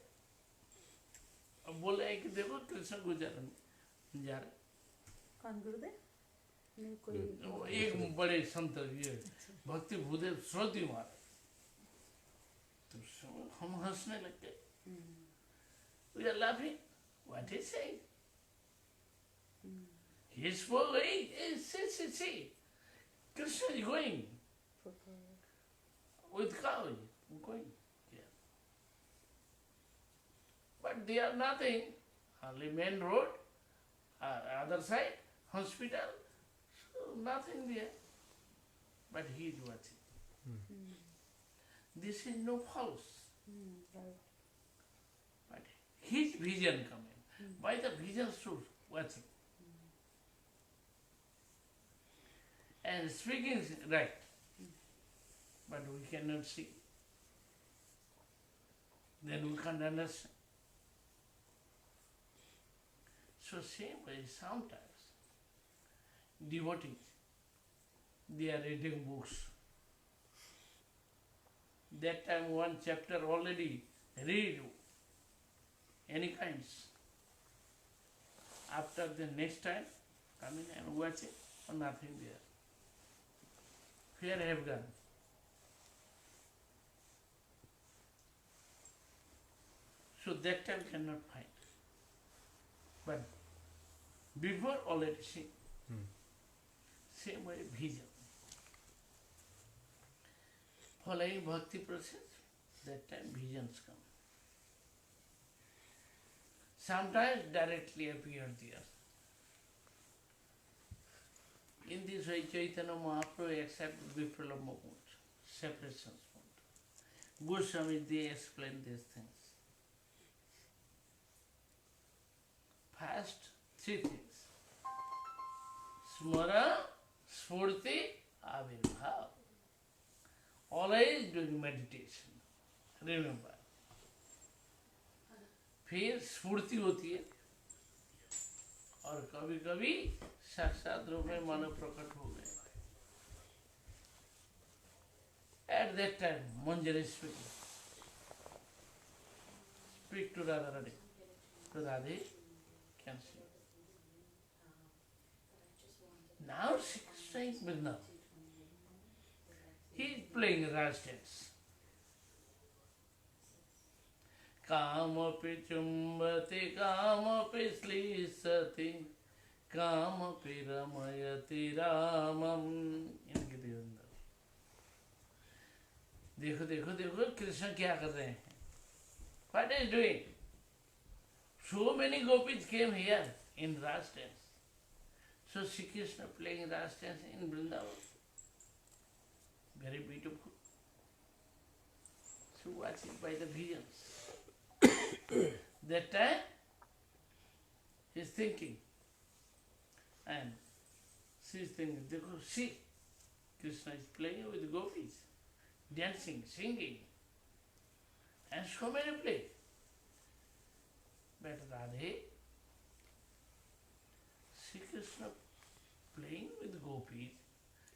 अब बोल रहे हैं कि देखो कृष्ण गुजारा में जा रहे। कौन गुरुदेव? नहीं कोई एक बड़े संत ये भक्ति भूदेव श्रोति महाराज, तो हम हंसने लग गए। We are laughing. What is saying? He is following. See. Krishna is going with cows, going here. But they are nothing. Only main road, other side, hospital, so nothing there. But he is watching. This is no false. right. But his vision coming. By the vision source, watching. And speaking is right. But we cannot see. Then we can't understand. So same way sometimes devotees, they are reading books. That time one chapter already read, any kinds. After the next time, coming and watching, or nothing there. Fear have gone. So that time cannot find. But before already seen. Hmm. Same way vision. Following bhakti process, that time visions come. Sometimes directly appear there. In this way, Chaitanya Mahaprabhu accepted Viprala Mukund, separation mode. Goswami, they explain these things. First, three things. Smara, Smurti, Avirbhav. Always doing meditation. Remember. फिर स्फूर्ति होती है और कभी कभी साक्षात रूप में मानव प्रकट हो गए. At that time, Manjari is speaking. Speak to Radharani. So Radhe can see. Now she is saying Vrindavan. He is playing Raj dance. कामपि चुम्बति कामपि श्लीषति कामपि रमयति रामम. इनके देवंदर देखो देखो देखो कृष्ण क्या कर रहे हैं. What is doing? So many gopis came here in Raj dance. So Shri Krishna playing Raj dance in Vrindavan. Very beautiful. So watch it by the visions. That time he is thinking and she is thinking, देखो see, Krishna is playing with gopis, dancing, singing, and so many play. But Radhe, Shri Krishna playing with gopis,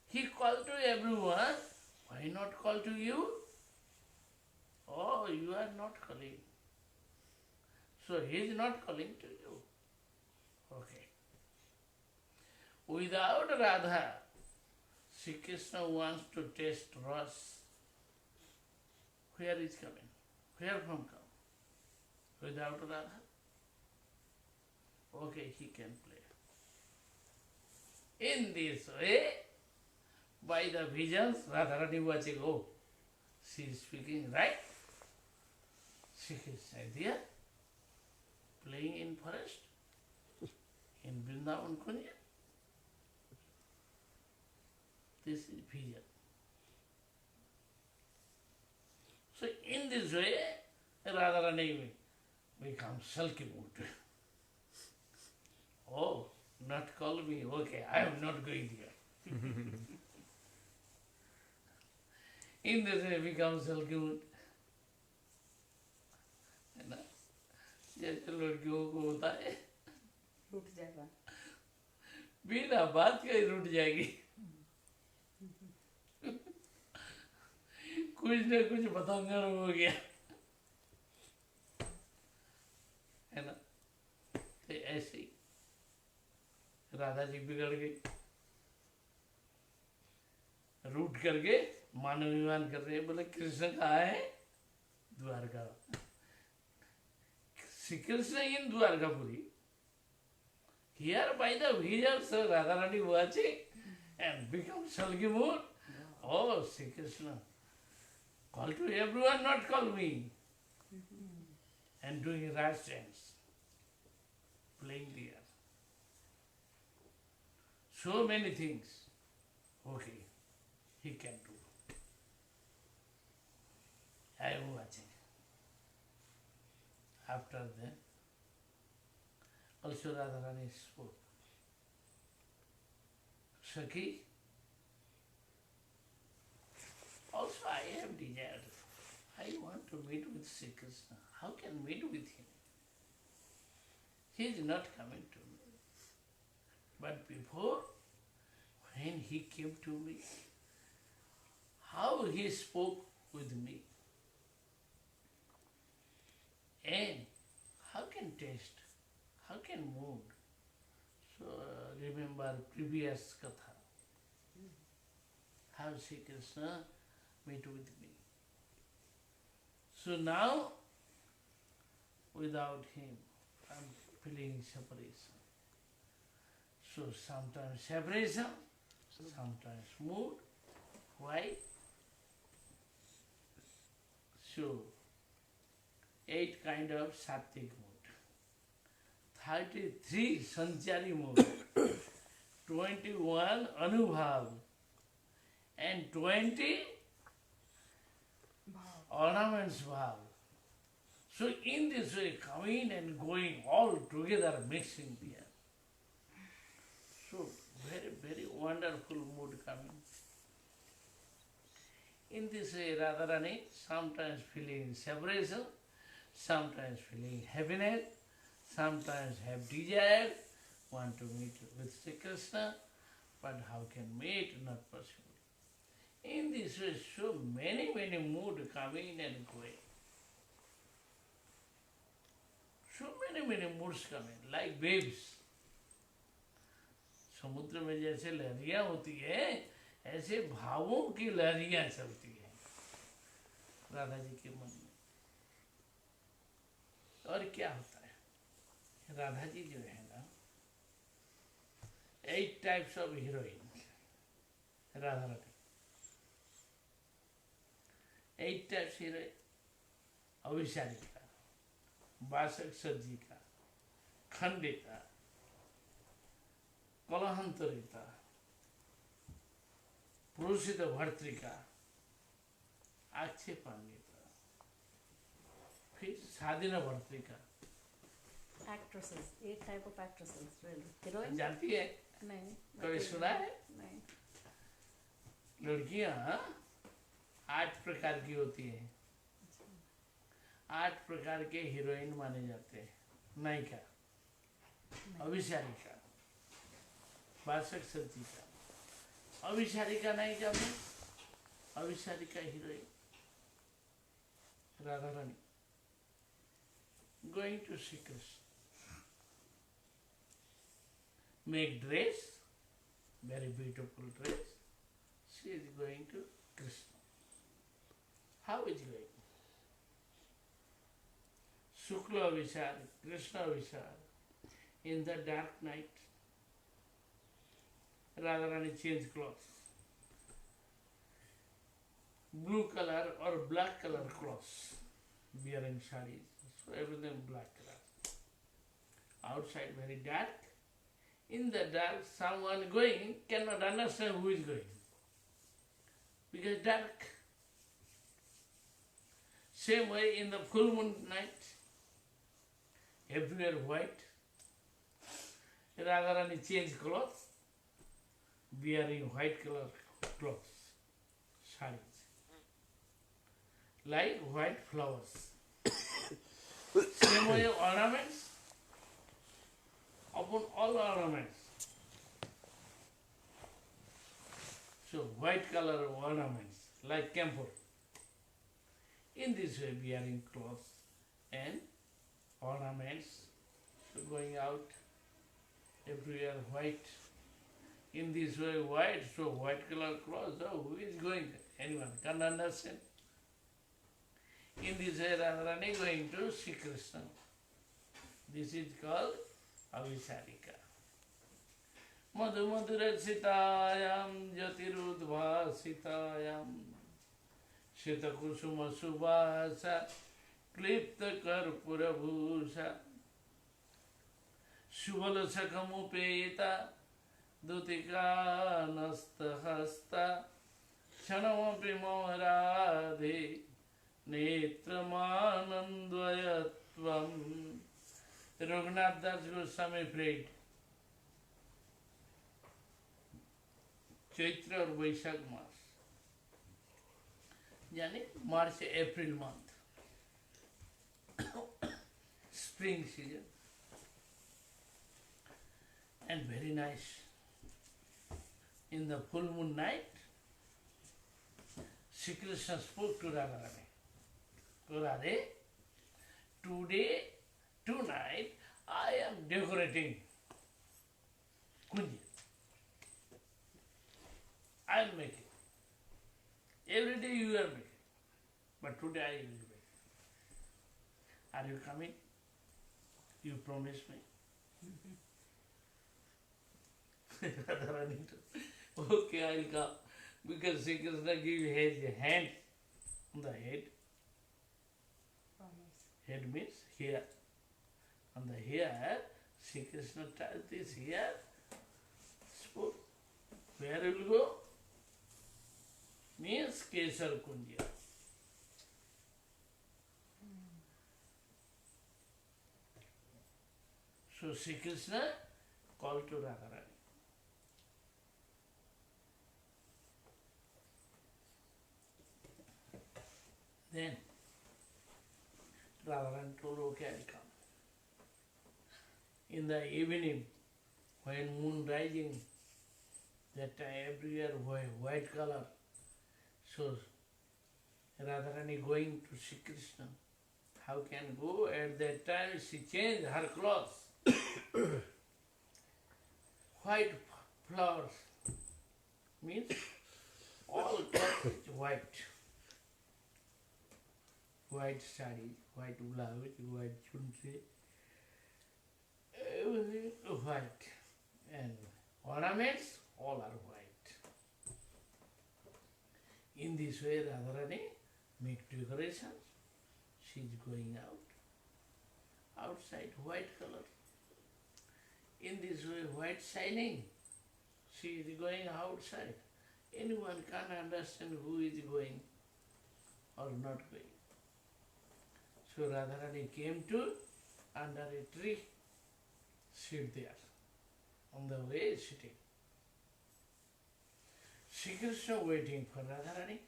he called to everyone, why not call to you? Oh, you are not calling. So he is not calling to you. Okay. Without Radha, Shri Krishna wants to taste Ras. Where is coming? Where from come? Without Radha? Okay, he can play. In this way, by the visions, Radharani watching, oh, she is speaking right. Shri Krishna is there. Playing in forest, in Vrindavan Kunja. This is vision. So in this way, Radharani becomes sulky mood. Oh, not call me, okay, I am not going there. In this way becomes sulky mood. जैसे लड़कियों को होता है रूठ जाएगा. बिना बात के ही रूठ जाएगी. कुछ न कुछ बतांगर हो गया है ना. तो ऐसे ही राधा जी बिगड़ गई, रूठ करके मान अभिमान कर रहे हैं. बोले कृष्ण कहाँ है? Dwarka. Shri Krishna in Dwarkapuri. Here by the visions, Radharani watching and become sulky mood. Oh, Shri Krishna, call to everyone, not call me. And doing Raj dance, playing there. So many things. Okay, he can do. I am watching. After that, also Radharani spoke. Sakhi, also I have desire. I want to meet with Shri Krishna. How can meet with him? He is not coming to me. But before, when he came to me, how he spoke with me, and how can taste, how can mood. So remember previous katha, how Shri Krishna met with me. So now, without him, feeling separation. So sometimes separation, sometimes mood. Why? So 8 kind of sattvic mood, 33 sanchari mood, 21 anubhav, and 20 ornaments bhav. So in this way, coming and going all together, mixing there. So very, very wonderful mood coming. In this way, Radharani sometimes feeling separation, sometimes feeling happiness, sometimes have desire, want to meet with Sri Krishna, but how can meet? Not possible. In this way, so many, many moods coming and going. So many, many moods coming, like waves. समुद्र में जैसे लहरियां होती है, ऐसे भावों की लहरियां चलती है राधा जी के मन में। और क्या होता है, राधा जी जो है ना, 8 types of heroine, Radha Rani 8 types heroine, अभिसारिका, बासक सज्जिका, खंडिता, कलहंतरिता, पुरुषित भर्तृका, आक्षेपान्विता, फिर स्वाधीन भर्तृका। Actresses, 8 type of actresses, really. Heroine? जानती है? नहीं। कभी सुना है? नहीं। लड़कियां 8 प्रकार की होती हैं। 8 प्रकार के हीरोइन माने जाते हैं। नायिका, अभिसारिका, बासक सज्जिका, अभिसारिका नायिका में अभिसारिका heroine Radha Rani going to Sri Krishna, make dress, very beautiful dress, she is going to Krishna. How is going? Shukla Vishar, Krishna Vishar, in the dark night, Radharani change clothes. Blue color or black color clothes, wearing sarees, so everything black color. Outside very dark, in the dark someone going cannot understand who is going, because dark. Same way in the full moon night, everywhere white, Radharani change clothes, wearing white color clothes, sarees, like white flowers. Same way ornaments, upon all ornaments. So white color ornaments, like camphor. In this way wearing clothes and ornaments, so going out everywhere white. In this way white, so white color clothes, so who is going? Anyone can understand. In this way Radharani going to Sri Krishna. This is called Avisarika. Madhu Madhurasitayam Jatirudvasitayam Shita Kusuma Subhasa Klipta Karpura Bhusha Shubala Sakamupeta Dutika Nasta Hasta Chanamapi Maharadhe Netramanandvayatvam. Raghunath Das Goswami prayed. Chaitra और वैशाख मास, यानी March April month, spring season, and very nice. In the full moon night, Sri Krishna spoke to Radharani. Radhe, today, tonight, I am decorating Kunja. I am making. Every day you are making. But today I will make. Are you coming? You promised me. Radharani told, okay, I'll come. Because Sri Krishna gave his hand on the head. Promise. Head means here. On the here, Sri Krishna touched this here, spoke. Where will go? Means Kesar Kunja. So Sri Krishna called to Radharani. Then Radharani told, okay, I'll come. In the evening, when moon rising, that time everywhere white color. So Radharani going to Sri Krishna. How can go? At that time she changed her clothes. White flowers means all clothes is white. White sari, white blouse, white chunchi, everything white. And ornaments, all are white. In this way Radharani make decorations. She is going out. Outside white color. In this way white shining. She is going outside. Anyone can't understand who is going or not going. So Radharani came to under a tree, sit there, on the way sitting. Sri Krishna waiting for Radharani.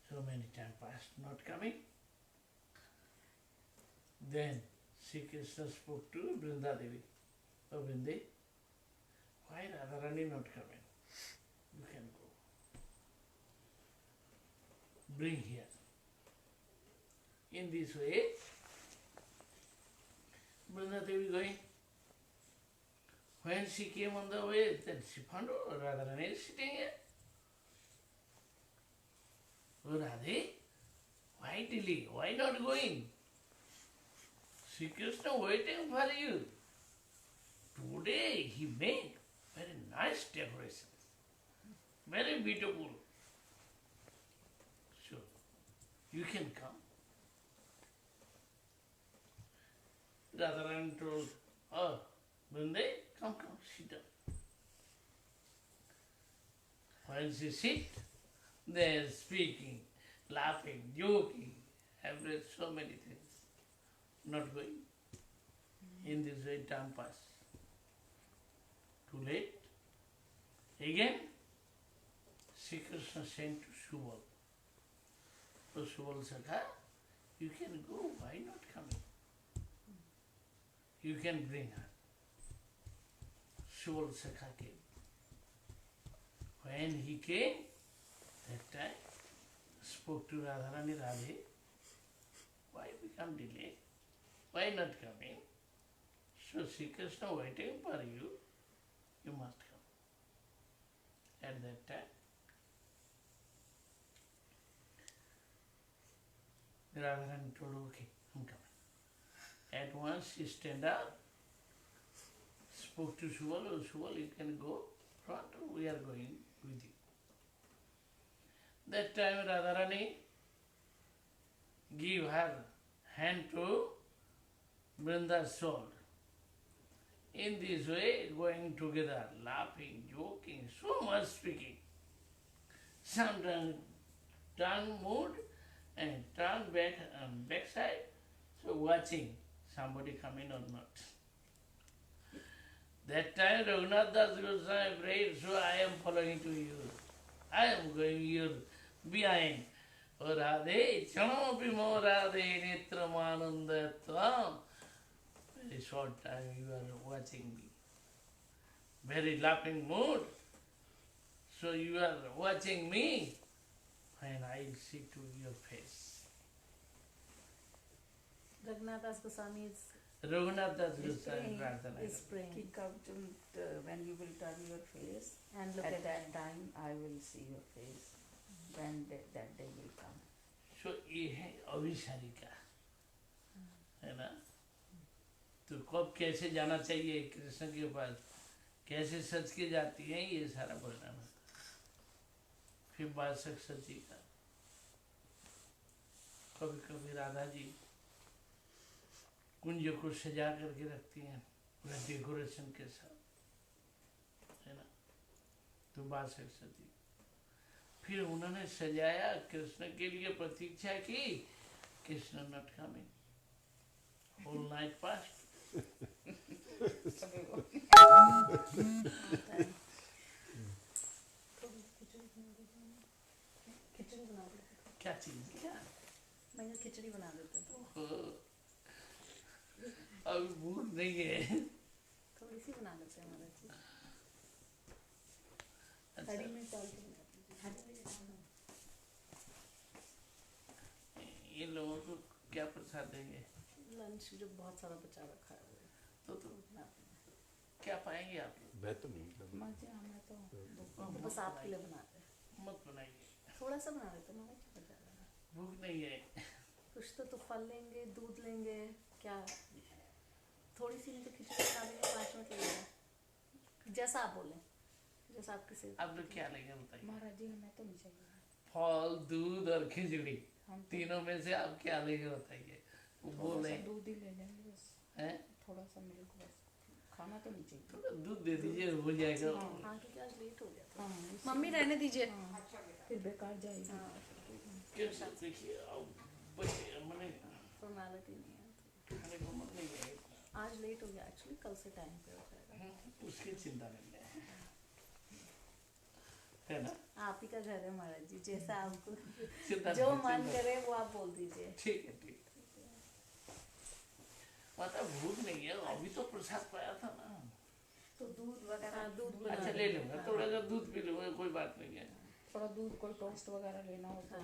So many times passed, not coming. Then Sri Krishna spoke to Vrinda Devi. Oh Vrinde, why Radharani not coming? You can go. Bring here. In this way, Vrinda Devi going. When she came on the way, then she found Radharani is sitting here. Oh Radhe, why delay? Why not going? Sri Krishna waiting for you. Today he made very nice decorations. Very beautiful. So, you can come. Radharani told, oh, Vrinde, come, sit down. When she sit, they are speaking, laughing, joking, every so many things. Not going. In this way time pass. Too late. Again, Sri Krishna sent to Subal. So Subal Sakha, you can go, why not coming? You can bring her. Subal Sakha came. When he came, that time, spoke to Radharani, Radhe, why become delayed? Why not coming? So Sri Krishna waiting for you, you must come. At that time, Radharani told, okay, I'm coming. At once she stand up, spoke to Subal, oh Subal, you can go front, we are going with you. That time Radharani give her hand to Vrinda's soul. In this way, going together, laughing, joking, so much speaking. Sometimes turn mood and turn backside, so watching somebody coming or not. That time Raghunath Das Goswami prayed, so I am following to you. I am going here behind. O Radhe, Chanapi mo Radhe Netramananda Tvam. Very short time you are watching me. Very laughing mood. So you are watching me when I will see to your face. Raghunath Das Goswami is Raghunath Das Is Goswami praying. Prarthana. is praying Kick out when you will turn your face. and look At at that time, I will see your face. When that day will come. So ये है अभिसारिका, है ना? तो तो कब कैसे जाना चाहिए कृष्ण के पास, कैसे सच के जाती है, ये सारा वर्णन है। फिर बासक सची का कभी कभी राधा जी कुंज को सजा करके रखती हैं पूरा डेकोरेशन के साथ, है ना। तो बासक सची फिर उन्होंने सजाया, कृष्ण के लिए प्रतीक्षा की, Krishna not coming, whole night passed. Khichdi बना देते हैं। क्या चीज क्या मैं कहा खिचड़ी बना देते हैं, अभी भूख नहीं है। थोड़ी सी बना देते हैं महाराज जी। अच्छा, हरी मिर्च डाल के बना दीजिए। इन लोगों को क्या प्रसाद देंगे? लंच जो बहुत सारा बचा रखा है वो तो बनाते हैं। क्या पाएंगे आप लोग? बेहतर नहीं मजे हमें तो वो बस आपके लिए बनाते हैं, मत बनाइए, थोड़ा सा बना देते हैं महाराज जी, बचा देना। भूख नहीं है। कुछ तो फल लेंगे, दूध लेंगे, क्या थोड़ी सी नहीं तो खिचड़ी बना देंगे, 5 मिनट लगेगा, जैसा आप बोले, जैसा आपकी सेहत। आप लोग क्या लेंगे बताइए? महाराज जी हमें तो नहीं चाहिए। फल, दूध और खिचड़ी, हम तो तीनों में से आप क्या लेंगे बताइए? वो थोड़ा बोल सा रहे दूध ही ले लेंगे बस, हैं, थोड़ा सा मिल्क बस, खाना तो नहीं चाहिए। थोड़ा दूध दे दीजिए, हो जाएगा। हाँ क्योंकि आज लेट हो गया था। हाँ इससे- मम्मी रहने दीजिए। हाँ, फिर बेकार जाएगी। हाँ कैसे देखिए, अब बच्चे मैंने फॉर्मेलिटी नहीं है, खाने को मन नहीं है, आज लेट हो गया एक्चुअली, कल से टाइम पे हो जाएगा। उसकी चिंता नहीं है ना। आप ही का घर है महाराज जी, जैसा आपको चिंता जो नहीं, मन चिंता करे वो आप बोल दीजिए। ठीक है, ठीक है। मतलब भूख नहीं है, अभी तो प्रसाद पाया था ना। तो दूध वगैरह, हाँ, दूध बना अच्छा ले लूंगा, थोड़ा सा दूध पी लूंगा, कोई बात नहीं है। थोड़ा दूध, कोई टोस्ट वगैरह लेना हो तो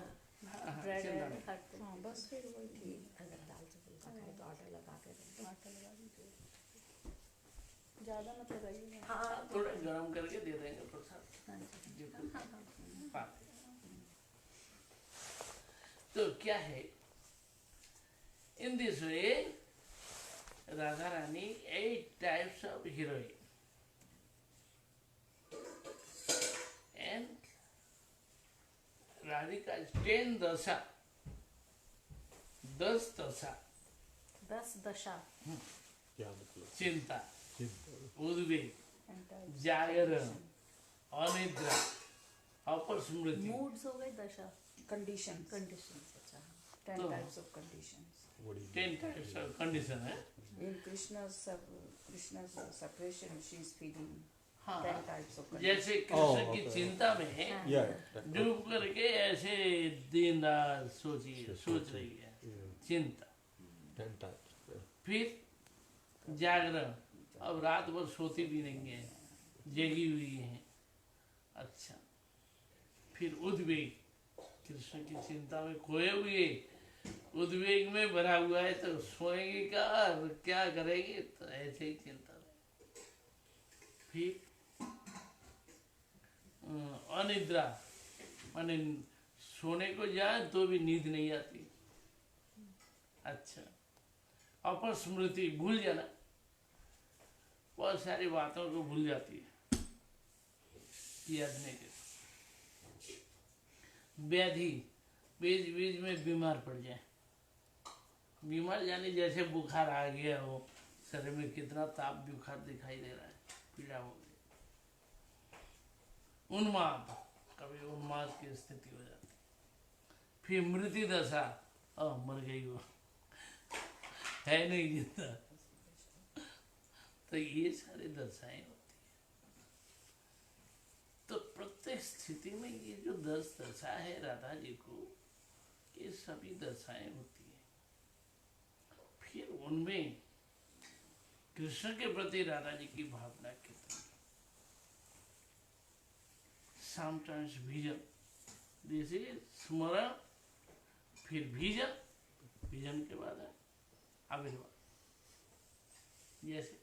हाँ, ब्रेड चिंता है नहीं। हट पे। हाँ बस फिर वही ठीक। अगर दाल चावल का खाए तो आटा लगा के रख दो। आटा लगा दीजिए। ज़्यादा मत लगाइए। हाँ, थोड़ा गरम करके दे देंगे प्रसाद, हाँ जी। बिल्कुल बात है। तो क्या है, in this way Radha Rani 8 types of heroine and Radhika is 10 दशा, 10 दशा, 10 दशा। क्या मतलब चिंता, चिंता उद्वेग, एंटाइड जागरण, अनिद्रा, अपस्मृति, मूड्स हो गए, दशा कंडीशन, कंडीशंस। अच्छा 10 तो- types of conditions. 10 types of condition है। In Krishna's separation, she is feeling हाँ, 10 types of conditions. जैसे कृष्ण Oh, की okay. चिंता में या डूब करके ऐसे दिन रात सोच रही है, चिंता। 10 टाइप्स फिर जागरण, अब रात भर सोती भी नहीं है, जगी हुई है। अच्छा, फिर उद्वेग, कृष्ण की चिंता में खोए हुए, उद्वेग में भरा हुआ है, तो सोएंगे क्या और क्या करेंगे, तो ऐसे ही चिंता में। फिर अनिद्रा, माने सोने को जाए तो भी नींद नहीं आती। अच्छा, अपस्मृति, भूल जाना, बहुत सारी बातों को भूल जाती है, याद नहीं करती। व्याधि, बीच बीच में बीमार पड़ जाए, बीमार जाने जैसे बुखार आ गया हो, शरीर में कितना ताप बुखार दिखाई दे रहा है, पीड़ा हो गई। उन्माद, कभी उन्माद की स्थिति हो जाती। फिर मृत्यु दशा, मर गई वो, है नहीं जिंदा। तो ये सारी दशाएं होती है। तो प्रत्येक स्थिति में ये जो 10 दशा है राधा जी को, ये सभी दशाएं होती है। फिर उनमें कृष्ण के प्रति राधा जी की भावना कितनी। समटाइम्स विजन, दिस इज स्मरण, फिर विजन, विजन के बाद है आविर्भाव। जैसे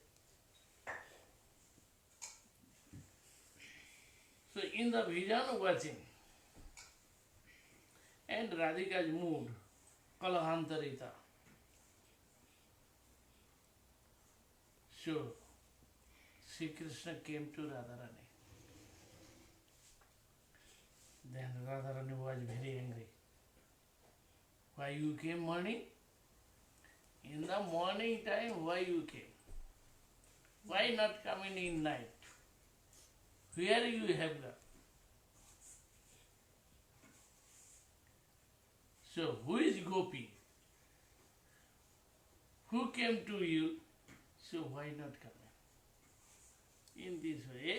so in the vision watching and Radhika's mood, Kalahantarita, So Sri Krishna came to Radharani. Then Radharani was very angry. Why you came morning? In the morning time, why you came? Why not coming in night? Where you have gone? So who is Gopi? Who came to you? So why not coming? In this way,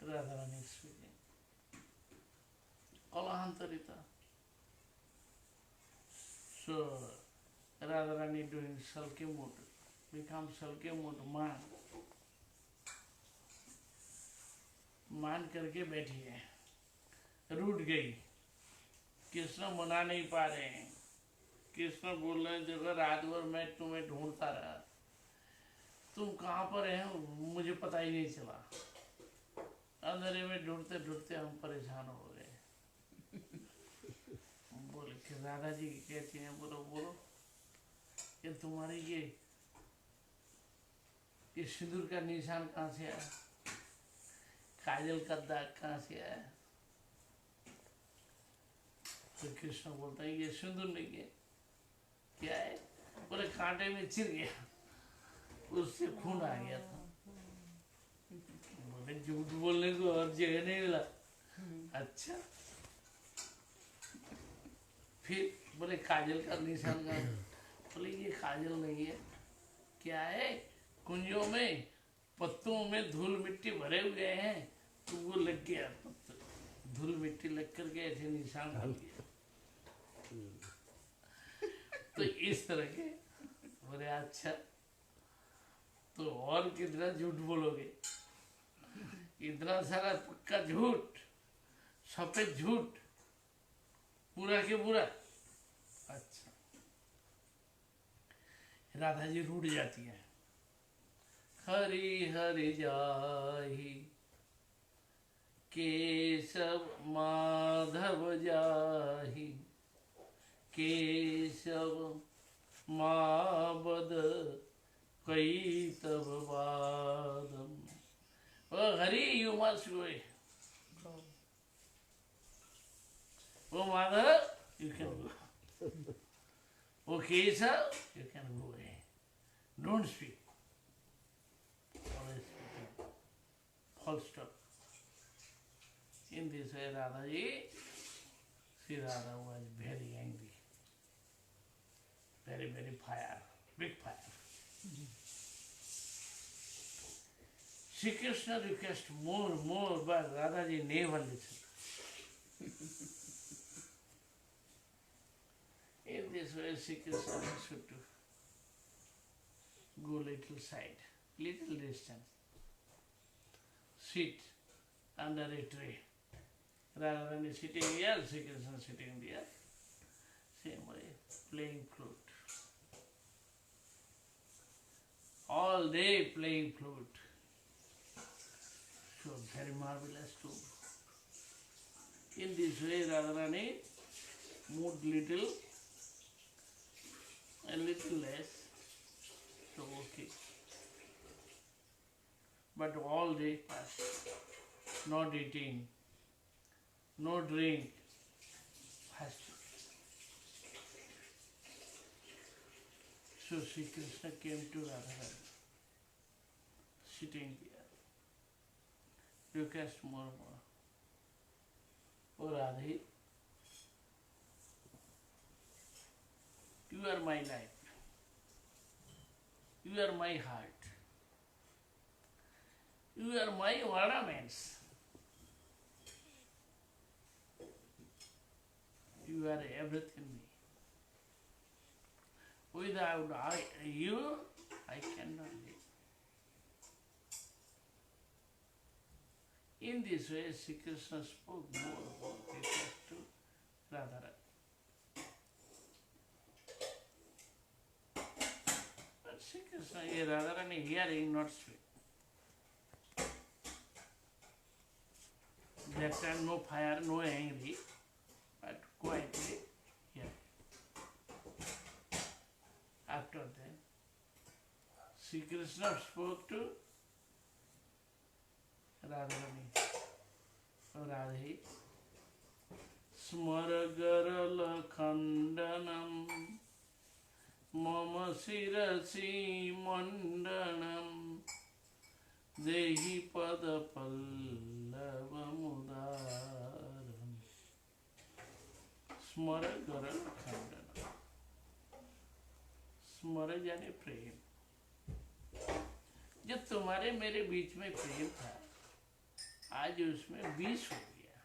Radharani is speaking. Kalahantarita. So Radharani doing Salke mood, become Salke mood, man. मान करके बैठी है, रूठ गई। कृष्ण मना नहीं पा रहे हैं। कृष्ण बोल रहे हैं देखो रात भर मैं तुम्हें ढूंढता रहा, तुम कहाँ पर हैं मुझे पता ही नहीं चला। अंधेरे में ढूंढते ढूंढते हम परेशान हो गए। बोले कि राधा जी कहती हैं बोलो बोलो, ये तुम्हारी ये सिंदूर का निशान कहाँ से आया, काजल का दाग कहाँ से आया। तो कृष्ण बोलता है ये सिंदूर नहीं है, क्या है? बोले कांटे में चिर गया, उससे खून आ गया था। बोले झूठ बोलने को और जगह नहीं मिला। अच्छा, फिर बोले काजल का निशान का, बोले ये काजल नहीं है, क्या है? कुंजों में पत्तों में धूल मिट्टी भरे हुए हैं, तो वो लग गया, धूल मिट्टी लग कर के ऐसे निशान बन गया। तो इस तरह के बोले अच्छा, तो और कितना झूठ बोलोगे? इतना सारा पक्का झूठ, सफेद झूठ, पूरा के पूरा। अच्छा, राधा जी रूठ जाती है। हरि हरि जाहि केशव माधव जाहि, केशव माबद कई तब वादम। Oh, Hari, you must go. Oh, mother, you can go. Oh, Keshav, you can go away. Don't speak. Always speaking. Full stop. In this way, Radhaji, Sri Radha was very angry. Very, very fire. Big fire. Shri Krishna request more, but Radhaji never listened. In this way, Shri Krishna should go little side, little distance, sit under a tree. Radharani is sitting here, Shri Krishna sitting there. Same way, playing flute. All day playing flute. So very marvelous too. In this way, Radharani moved little, a little less, so okay. But all day passed, not eating, no drink, fasting. So Sri Krishna came to Radharani, sitting there. Request more. Oh Radhe, you are my life. You are my heart. You are my ornaments. You are everything me. Without you, I cannot live. In this way, Sri Krishna spoke more about this to Radharani. But Sri Krishna, Radharani hearing, not speak. That time no fire, no angry, but quietly hearing. After that, Sri Krishna spoke to Radharani. Radhe, Smaragarala Khandanam Mama Sirasi Mandanam Dehi Pada Pallavamudaram. Smaragarala Khandanam. स्मरण यानी प्रेम। जो तुम्हारे मेरे बीच में प्रेम था, आज उसमें विष हो गया,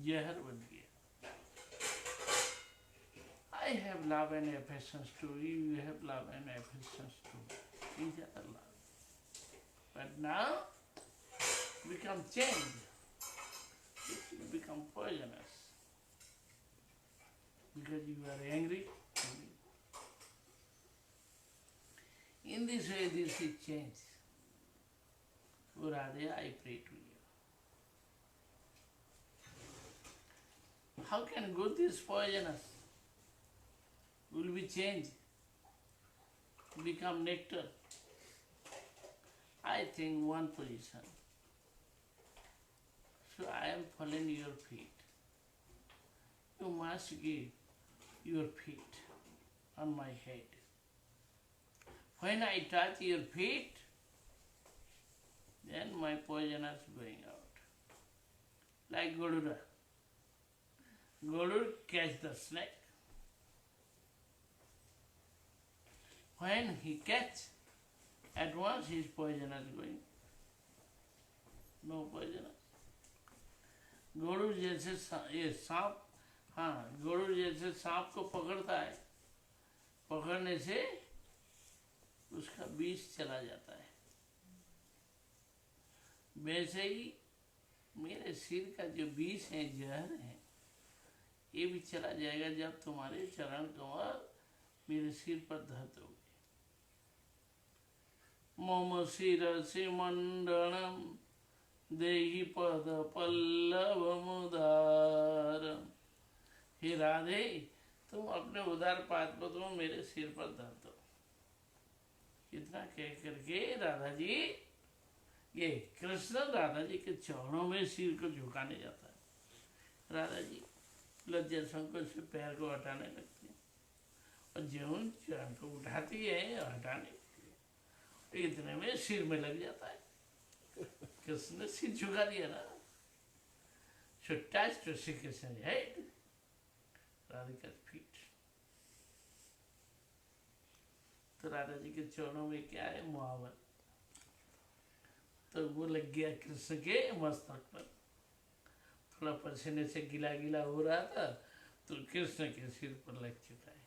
जहर बन गया। I have love and affection to you, you have love and affection to each other love. But now, become changed. It will become poisonous. Because you are angry. In this way, this is changed. O Radhe, I pray to you. How can good is poisonous? Will be changed, become nectar. I think one position. So I am falling your feet. You must give your feet on my head. When I touch your feet, then my poison is going out. Like Garuda. Garuda catch the snake. When he catch, at once his poison is going. No poison. Garuda जैसे ये सांप, हाँ गरुड़ जैसे सांप को पकड़ता है, पकड़ने से उसका विष चला जाता है। वैसे ही मेरे सिर का जो विष है, जहर है, ये भी चला जाएगा जब तुम्हारे चरण कमल मेरे सिर पर धर दोगे। मम शिरसि मंडनम देहि पद पल्लव मुदारम। हे राधे, तुम अपने उदार पाद को तुम मेरे सिर पर धर दो। इतना कह करके राधा जी, ये कृष्ण राधा जी के चरणों में सिर को झुकाने जाता है। राधा जी लज्जा संकोच से पैर को हटाने लगती है और ज्यों चरण को उठाती है हटाने के लिए, इतने में सिर में लग जाता है। कृष्ण ने सिर झुका दिया ना। So touch to Sri Krishna's head, Radhika's feet. तो राधा जी के चरणों में क्या है, मुहावर। तो वो लग गया कृष्ण के मस्तक पर। थोड़ा पसीने से गीला गीला हो रहा था, तो कृष्ण के सिर पर लग चुका है।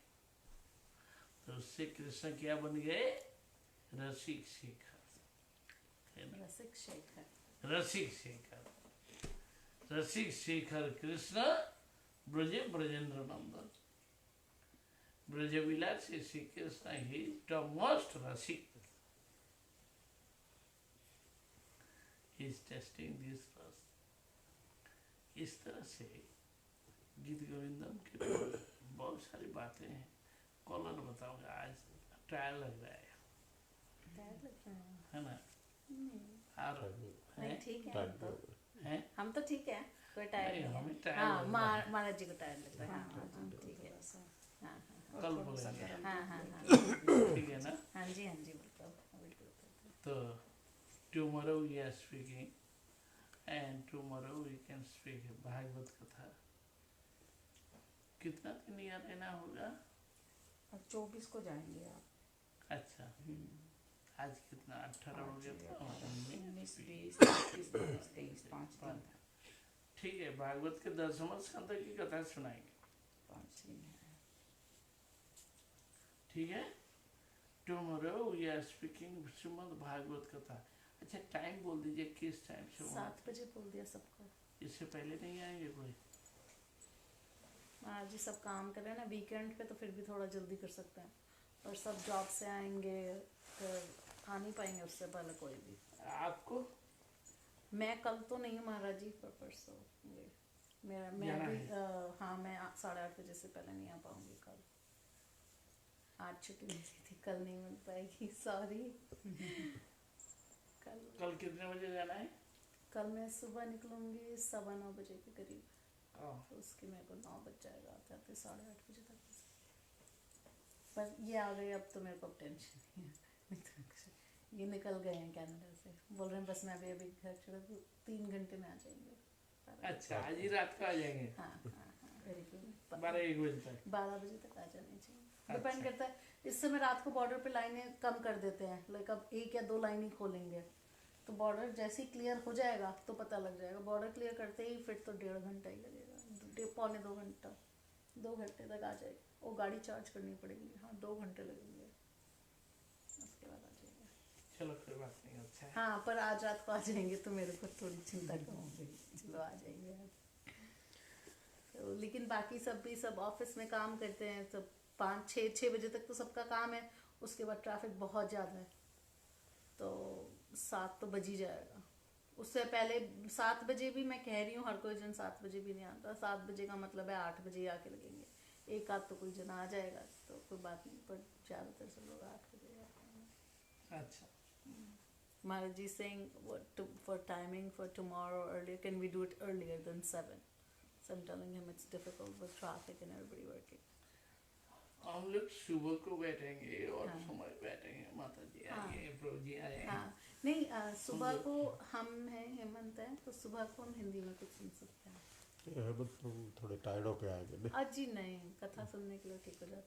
तो उससे कृष्ण क्या बन गए, रसिक शेखर। रसिक शेखर। रसिक शेखर, रसिक शेखर कृष्ण ब्रज ब्रजेंद्र नंदन। ब्रज विलासी श्री कृष्ण ही द मोस्ट रसिक। He is testing this rस। इस तरह से गीत गोविंदम के बहुत सारी बातें हैं। कॉलर बताऊंगा, आज ट्रायल लग रहा है ना? और नहीं ठीक है, हैं? हम तो ठीक है, कोई टायर नहीं, नहीं हमें है। टायर हाँ, लग रहा है। महाराज जी को टायर लग रहा है। हाँ हाँ ठीक है। हाँ कल बोलेंगे, हाँ हाँ हाँ ठीक है ना? हाँ जी बिल्कुल बिल्कुल। तो tomorrow we are speaking and tomorrow we can speak Bhagavat कथा। कितना दिन यहाँ रहना होगा? अब 24 को जाएंगे आप। अच्छा, आज कितना 18 हो गया था? 19, 20, 21, 23, 5 दिन। ठीक है, भागवत के 10वें स्कंद की कथा सुनाएंगे। 5 दिन है। ठीक है, tomorrow we are speaking Shrimad Bhagwat Katha. अच्छा, टाइम बोल दीजिए, किस टाइम से होगा? 7 बजे बोल दिया सबको। इससे पहले नहीं आएंगे कोई? महाराज जी सब काम कर रहे हैं ना, वीकेंड पे तो फिर भी थोड़ा जल्दी कर सकते हैं, और सब जॉब से आएंगे तो आ नहीं पाएंगे उससे पहले कोई भी। आपको मैं कल तो नहीं हूँ महाराज जी, पर परसों होंगे। मैं जाना भी है? हाँ, मैं 8:30 बजे से पहले नहीं आ पाऊंगी कल। आज छुट्टी नहीं थी, कल नहीं मिल पाएगी, सॉरी। कल कितने बजे जाना है? कल मैं सुबह निकलूंगी 9:15 बजे के करीब, हाँ। तो उसके मेरे को 9 बज जाएगा आते आते 8:30 बजे तक। पर ये आ गए अब तो मेरे को अब टेंशन नहीं है। नहीं तो कुछ- ये निकल गए हैं कनाडा से, बोल रहे हैं बस मैं अभी घर चढ़ा 3 घंटे में आ जाएंगे। अच्छा, आज ही रात को आ जाएंगे? हाँ हाँ हाँ, वेरी गुड। 12-1 बजे तक? 12 बजे तक आ जाने चाहिए, डिपेंड करता है। इस समय रात को बॉर्डर पे लाइनें कम कर देते हैं, लाइक अब 1 या 2 लाइन ही खोलेंगे, तो बॉर्डर जैसे ही क्लियर हो जाएगा तो पता लग जाएगा। बॉर्डर क्लियर करते ही फिर तो 1.5 घंटा ही लगेगा, पौने 2 घंटा, 2 घंटे तक आ जाएगा। वो गाड़ी चार्ज करनी पड़ेगी, हाँ 2 घंटे लगेंगे, उसके बाद आ जाएगा। चलो कोई बात नहीं, अच्छा है। हाँ पर आज रात को आ जाएंगे तो मेरे को थोड़ी चिंता कम हो गई, चलो आ जाएंगे आज। तो लेकिन बाकी सब भी सब ऑफिस में काम करते हैं, सब 5-6 बजे तक तो सबका काम है, उसके बाद ट्रैफिक बहुत ज़्यादा है, तो 7 तो बज ही जाएगा। उससे पहले 7 बजे भी मैं कह रही हूँ, हर कोई जन 7 बजे भी नहीं आता। 7 बजे का मतलब है 8 बजे ही आके लगेंगे, एक आध तो कोई जन आ जाएगा तो कोई बात नहीं, पर ज़्यादातर सब लोग 8 बजे आते हैं। अच्छा, Maharaj is saying for timing for tomorrow earlier, can we do it earlier than 7? So I'm telling him it's difficult with traffic and everybody working. हम लोग सुबह को बैठेंगे और हाँ। समय बैठेंगे, माता जी हाँ। आएंगे, प्रभु जी आएंगे। हाँ नहीं, सुबह को हम हैं, हेमंत है, तो सुबह को हम हिंदी में कुछ सुन सकते हैं। ये बस थोड़े टायर्ड होके आएंगे ना। आज जी नहीं, कथा सुनने के लिए ठीक हो जाते हैं।